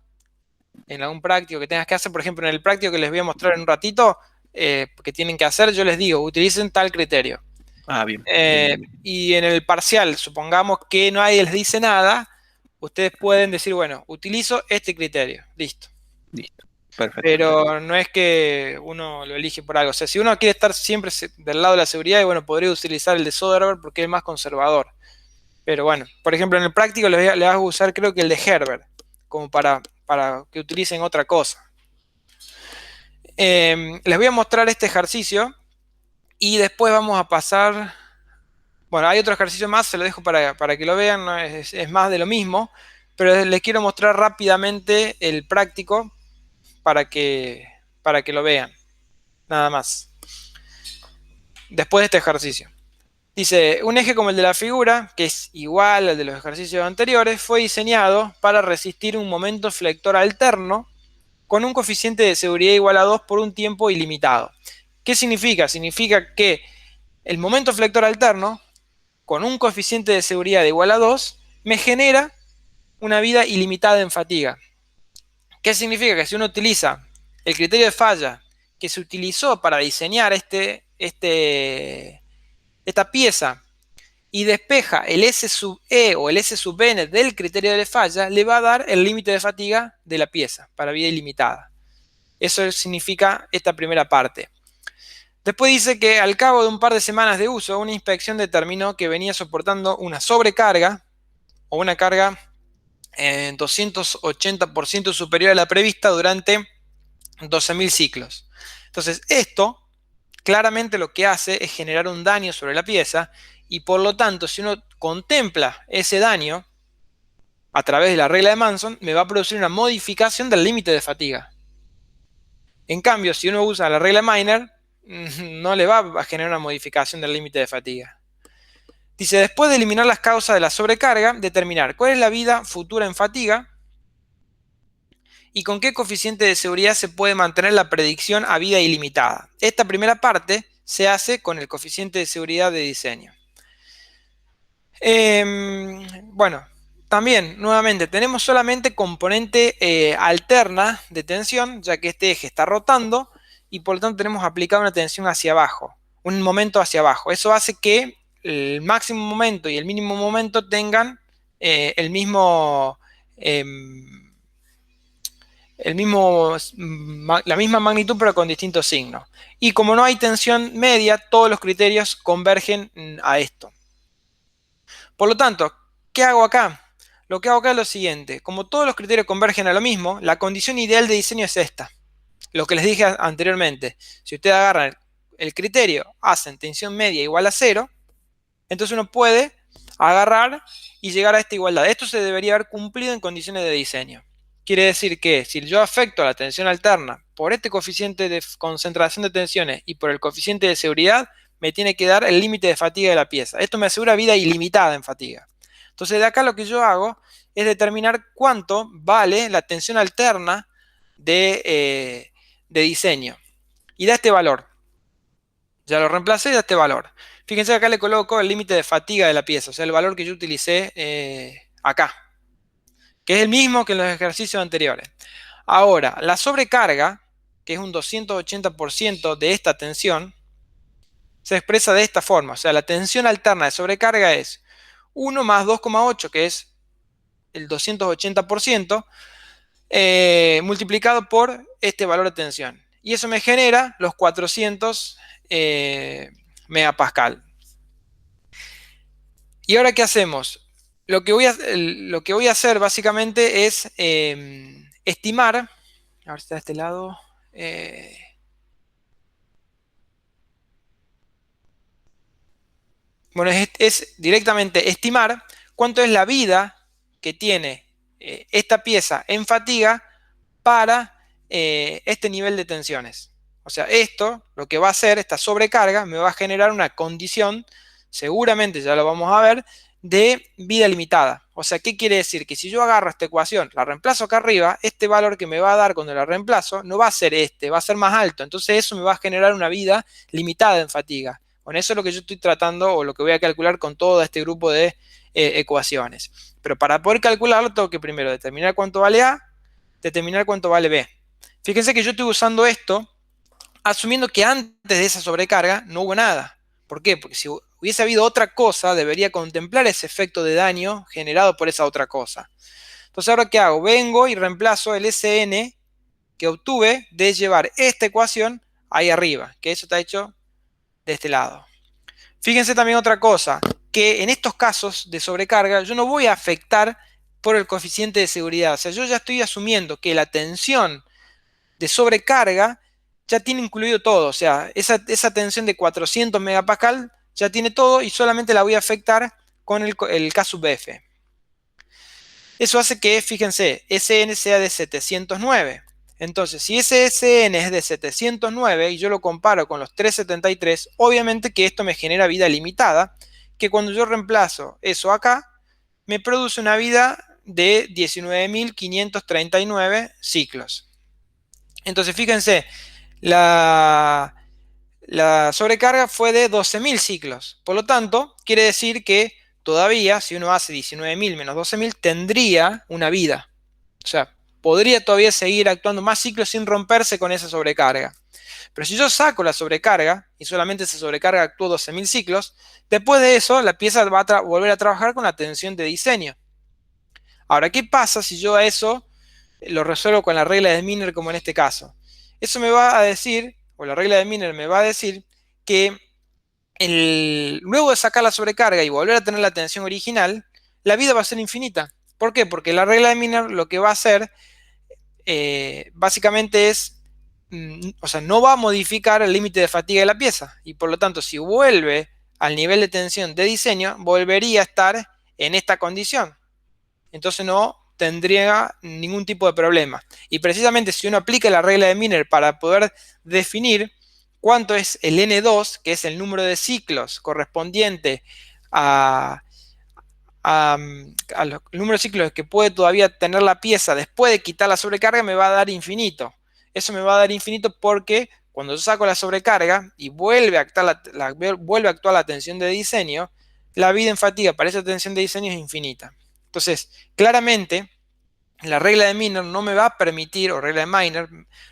en algún práctico que tengas que hacer. Por ejemplo, en el práctico que les voy a mostrar en un ratito, que tienen que hacer, yo les digo, utilicen tal criterio. Ah, bien, bien, bien, bien. Y en el parcial, supongamos que nadie les dice nada, ustedes pueden decir, bueno, utilizo este criterio, listo. Listo, perfecto. Pero no es que uno lo elige por algo. O sea, si uno quiere estar siempre del lado de la seguridad, bueno, podría utilizar el de Soderbergh porque es más conservador. Pero bueno, por ejemplo, en el práctico les voy a usar creo que el de Herbert, como para que utilicen otra cosa. Les voy a mostrar este ejercicio y después vamos a pasar... Bueno, hay otro ejercicio más, se lo dejo para que lo vean, ¿no? Es más de lo mismo, pero les quiero mostrar rápidamente el práctico para que lo vean. Nada más. Después de este ejercicio. Dice, un eje como el de la figura, que es igual al de los ejercicios anteriores, fue diseñado para resistir un momento flector alterno con un coeficiente de seguridad igual a 2 por un tiempo ilimitado. ¿Qué significa? Significa que el momento flector alterno, con un coeficiente de seguridad igual a 2, me genera una vida ilimitada en fatiga. ¿Qué significa? Que si uno utiliza el criterio de falla que se utilizó para diseñar esta pieza y despeja el S sub E o el S sub N del criterio de falla, le va a dar el límite de fatiga de la pieza para vida ilimitada. Eso significa esta primera parte. Después dice que al cabo de un par de semanas de uso, una inspección determinó que venía soportando una sobrecarga o una carga en 280% superior a la prevista durante 12.000 ciclos. Entonces, esto claramente lo que hace es generar un daño sobre la pieza y por lo tanto, si uno contempla ese daño a través de la regla de Manson, me va a producir una modificación del límite de fatiga. En cambio, si uno usa la regla de Miner, no le va a generar una modificación del límite de fatiga. Dice, después de eliminar las causas de la sobrecarga, determinar cuál es la vida futura en fatiga y con qué coeficiente de seguridad se puede mantener la predicción a vida ilimitada. Esta primera parte se hace con el coeficiente de seguridad de diseño. Bueno, también, nuevamente, tenemos solamente componente alterna de tensión, ya que este eje está rotando y por lo tanto tenemos aplicado una tensión hacia abajo, un momento hacia abajo. Eso hace que el máximo momento y el mínimo momento tengan el mismo, la misma magnitud pero con distintos signos. Y como no hay tensión media, todos los criterios convergen a esto. Por lo tanto, ¿qué hago acá? Lo que hago acá es lo siguiente. Como todos los criterios convergen a lo mismo, la condición ideal de diseño es esta. Lo que les dije anteriormente. Si ustedes agarran el criterio, hacen tensión media igual a 0, entonces uno puede agarrar y llegar a esta igualdad. Esto se debería haber cumplido en condiciones de diseño. Quiere decir que si yo afecto a la tensión alterna por este coeficiente de concentración de tensiones y por el coeficiente de seguridad, me tiene que dar el límite de fatiga de la pieza. Esto me asegura vida ilimitada en fatiga. Entonces de acá lo que yo hago es determinar cuánto vale la tensión alterna de diseño. Y da este valor. Ya lo reemplacé a este valor. Fíjense que acá le coloco el límite de fatiga de la pieza, o sea, el valor que yo utilicé acá, que es el mismo que en los ejercicios anteriores. Ahora, la sobrecarga, que es un 280% de esta tensión, se expresa de esta forma. O sea, la tensión alterna de sobrecarga es 1 más 2,8, que es el 280%, multiplicado por este valor de tensión. Y eso me genera los 400 megapascal. ¿Y ahora qué hacemos? Lo que voy a hacer básicamente es estimar, a ver si está de este lado, bueno, es directamente estimar cuánto es la vida que tiene esta pieza en fatiga para este nivel de tensiones. O sea, esto lo que va a hacer, esta sobrecarga, me va a generar una condición, seguramente ya lo vamos a ver, de vida limitada. O sea, ¿qué quiere decir? Que si yo agarro esta ecuación, la reemplazo acá arriba, este valor que me va a dar cuando la reemplazo no va a ser este, va a ser más alto. Entonces eso me va a generar una vida limitada en fatiga. Con eso es lo que yo estoy tratando o lo que voy a calcular con todo este grupo de ecuaciones. Pero para poder calcularlo tengo que primero determinar cuánto vale A, determinar cuánto vale B. Fíjense que yo estoy usando esto asumiendo que antes de esa sobrecarga no hubo nada. ¿Por qué? Porque si hubiese habido otra cosa, debería contemplar ese efecto de daño generado por esa otra cosa. Entonces, ¿ahora qué hago? Vengo y reemplazo el Sn que obtuve de llevar esta ecuación ahí arriba, que eso está hecho de este lado. Fíjense también otra cosa, que en estos casos de sobrecarga yo no voy a afectar por el coeficiente de seguridad. O sea, yo ya estoy asumiendo que la tensión de sobrecarga ya tiene incluido todo. O sea, esa tensión de 400 megapascal ya tiene todo y solamente la voy a afectar con el K sub F. Eso hace que, fíjense, Sn sea de 709. Entonces, si ese Sn es de 709 y yo lo comparo con los 373, obviamente que esto me genera vida limitada, que cuando yo reemplazo eso acá, me produce una vida de 19.539 ciclos. Entonces, fíjense, la, la sobrecarga fue de 12.000 ciclos. Por lo tanto, quiere decir que todavía, si uno hace 19.000 menos 12.000, tendría una vida. O sea, podría todavía seguir actuando más ciclos sin romperse con esa sobrecarga. Pero si yo saco la sobrecarga y solamente esa sobrecarga actuó 12.000 ciclos, después de eso la pieza va a volver a trabajar con la tensión de diseño. Ahora, ¿qué pasa si yo a eso lo resuelvo con la regla de Miner como en este caso? Eso me va a decir, o la regla de Miner me va a decir que luego de sacar la sobrecarga y volver a tener la tensión original, la vida va a ser infinita. ¿Por qué? Porque la regla de Miner lo que va a hacer básicamente es, o sea, no va a modificar el límite de fatiga de la pieza. Y por lo tanto, si vuelve al nivel de tensión de diseño, volvería a estar en esta condición. Entonces no tendría ningún tipo de problema. Y precisamente si uno aplica la regla de Miner para poder definir cuánto es el N2, que es el número de ciclos correspondiente a, al número de ciclos que puede todavía tener la pieza después de quitar la sobrecarga, me va a dar infinito. Eso me va a dar infinito porque cuando yo saco la sobrecarga y vuelve a actuar la tensión de diseño, la vida en fatiga para esa tensión de diseño es infinita. Entonces, claramente, la regla de Miner no me va a permitir, o regla de Miner,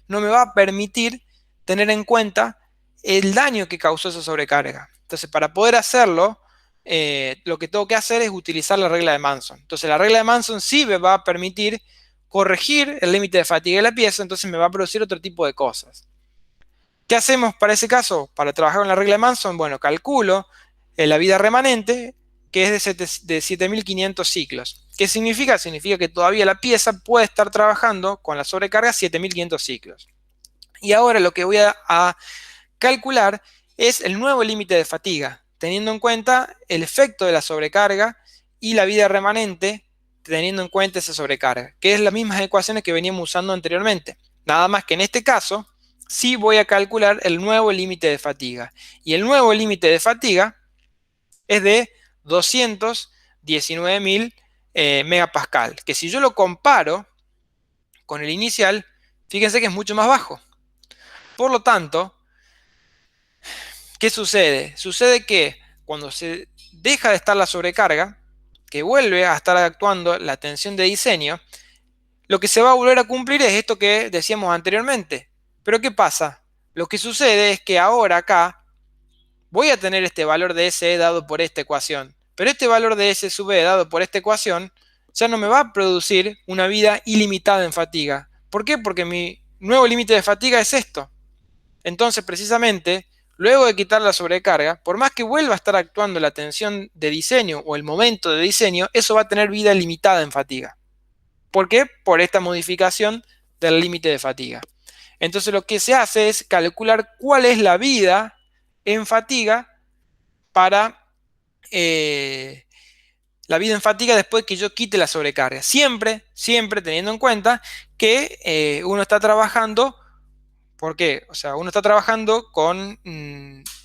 no me va a permitir tener en cuenta el daño que causó esa sobrecarga. Entonces, para poder hacerlo, lo que tengo que hacer es utilizar la regla de Manson. Entonces, la regla de Manson sí me va a permitir corregir el límite de fatiga de la pieza, entonces me va a producir otro tipo de cosas. ¿Qué hacemos para ese caso? Para trabajar con la regla de Manson, bueno, calculo la vida remanente, que es de 7.500 ciclos. ¿Qué significa? Significa que todavía la pieza puede estar trabajando con la sobrecarga 7.500 ciclos. Y ahora lo que voy a calcular es el nuevo límite de fatiga, teniendo en cuenta el efecto de la sobrecarga y la vida remanente, teniendo en cuenta esa sobrecarga, que es las mismas ecuaciones que veníamos usando anteriormente. Nada más que en este caso, sí voy a calcular el nuevo límite de fatiga. Y el nuevo límite de fatiga es de 219.000 megapascal, que si yo lo comparo con el inicial, fíjense que es mucho más bajo. Por lo tanto, ¿Qué sucede? Sucede que cuando se deja de estar la sobrecarga, que vuelve a estar actuando la tensión de diseño, lo que se va a volver a cumplir es esto que decíamos anteriormente. Pero ¿qué pasa? Lo que sucede es que ahora acá voy a tener este valor de SE dado por esta ecuación. Pero este valor de S sub E dado por esta ecuación ya no me va a producir una vida ilimitada en fatiga. ¿Por qué? Porque mi nuevo límite de fatiga es esto. Entonces, precisamente, luego de quitar la sobrecarga, por más que vuelva a estar actuando la tensión de diseño o el momento de diseño, eso va a tener vida limitada en fatiga. ¿Por qué? Por esta modificación del límite de fatiga. Entonces lo que se hace es calcular cuál es la vida en fatiga para la vida en fatiga después que yo quite la sobrecarga. Siempre, siempre teniendo en cuenta que uno está trabajando. ¿Por qué? O sea, uno está trabajando con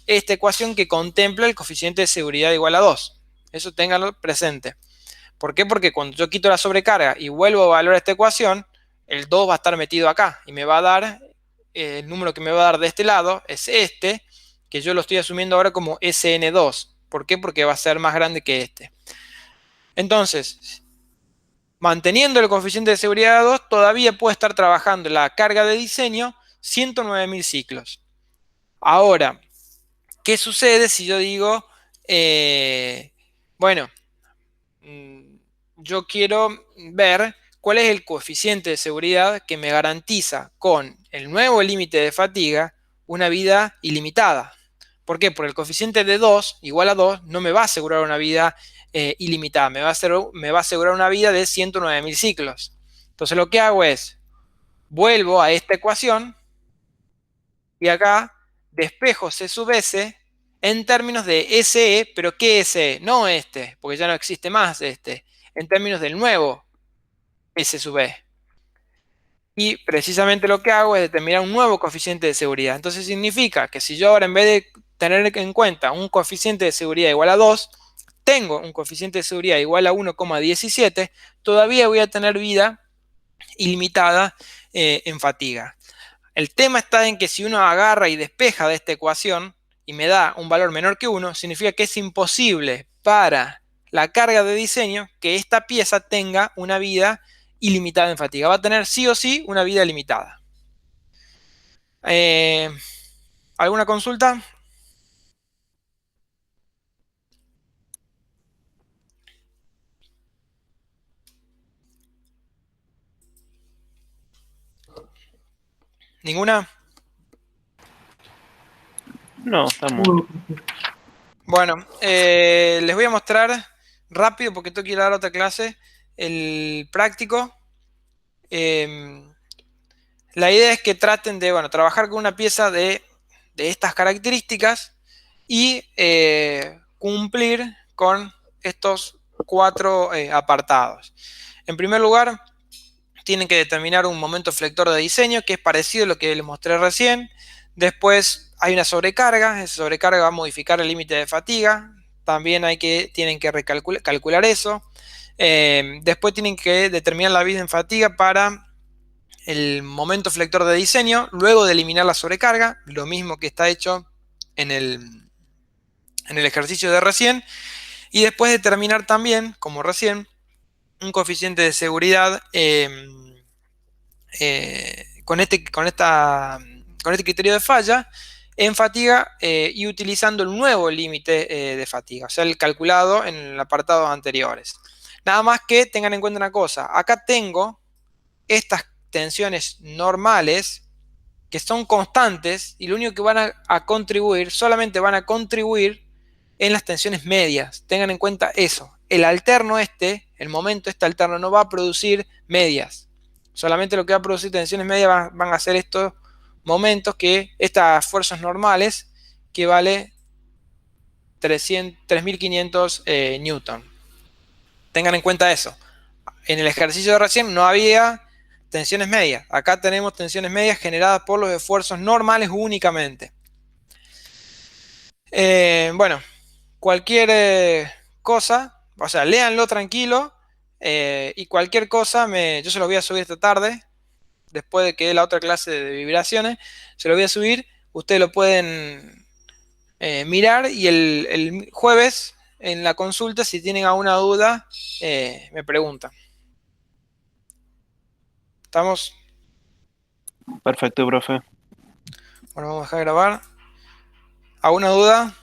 esta ecuación que contempla el coeficiente de seguridad igual a 2. Eso ténganlo presente. ¿Por qué? Porque cuando yo quito la sobrecarga y vuelvo a evaluar esta ecuación, el 2 va a estar metido acá y me va a dar, el número que me va a dar de este lado es este, que yo lo estoy asumiendo ahora como SN2. ¿Por qué? Porque va a ser más grande que este. Entonces, manteniendo el coeficiente de seguridad 2, todavía puedo estar trabajando la carga de diseño 109.000 ciclos. Ahora, ¿qué sucede si yo digo, bueno, yo quiero ver cuál es el coeficiente de seguridad que me garantiza con el nuevo límite de fatiga una vida ilimitada? ¿Por qué? Porque el coeficiente de 2 igual a 2 no me va a asegurar una vida ilimitada, me va a asegurar una vida de 109.000 ciclos. Entonces lo que hago es, vuelvo a esta ecuación y acá despejo C sub S en términos de SE, pero ¿qué SE? No este, porque ya no existe más este, en términos del nuevo S sub E. Y precisamente lo que hago es determinar un nuevo coeficiente de seguridad. Entonces significa que si yo ahora en vez de tener en cuenta un coeficiente de seguridad igual a 2, tengo un coeficiente de seguridad igual a 1,17, todavía voy a tener vida ilimitada en fatiga. El tema está en que si uno agarra y despeja de esta ecuación y me da un valor menor que 1, significa que es imposible para la carga de diseño que esta pieza tenga una vida ilimitada en fatiga. Va a tener sí o sí una vida limitada. ¿Alguna consulta? ¿Ninguna? No, estamos. Bueno, les voy a mostrar rápido porque tengo que ir a dar otra clase el práctico. La idea es que traten de, bueno, trabajar con una pieza de estas características y cumplir con estos 4 apartados. En primer lugar, tienen que determinar un momento flector de diseño, que es parecido a lo que les mostré recién. Después hay una sobrecarga, esa sobrecarga va a modificar el límite de fatiga. También tienen que calcular eso. Después tienen que determinar la vida en fatiga para el momento flector de diseño, luego de eliminar la sobrecarga, lo mismo que está hecho en el ejercicio de recién, y después determinar también, como recién, un coeficiente de seguridad con este criterio de falla en fatiga y utilizando el nuevo límite de fatiga, o sea, el calculado en el apartado anteriores. Nada más que tengan en cuenta una cosa, acá tengo estas tensiones normales que son constantes y lo único que van a contribuir, solamente van a contribuir en las tensiones medias. Tengan en cuenta eso. El alterno el momento alterno no va a producir medias. Solamente lo que va a producir tensiones medias van a ser estos momentos estas fuerzas normales que vale 3.500 newton. Tengan en cuenta eso. En el ejercicio de recién no había tensiones medias. Acá tenemos tensiones medias generadas por los esfuerzos normales únicamente. Bueno, cualquier cosa, o sea, léanlo tranquilo y cualquier cosa, yo se lo voy a subir esta tarde, después de que dé la otra clase de vibraciones, se lo voy a subir. Ustedes lo pueden mirar y el jueves en la consulta, si tienen alguna duda, me preguntan. ¿Estamos? Perfecto, profe. Bueno, vamos a dejar de grabar. ¿Alguna duda?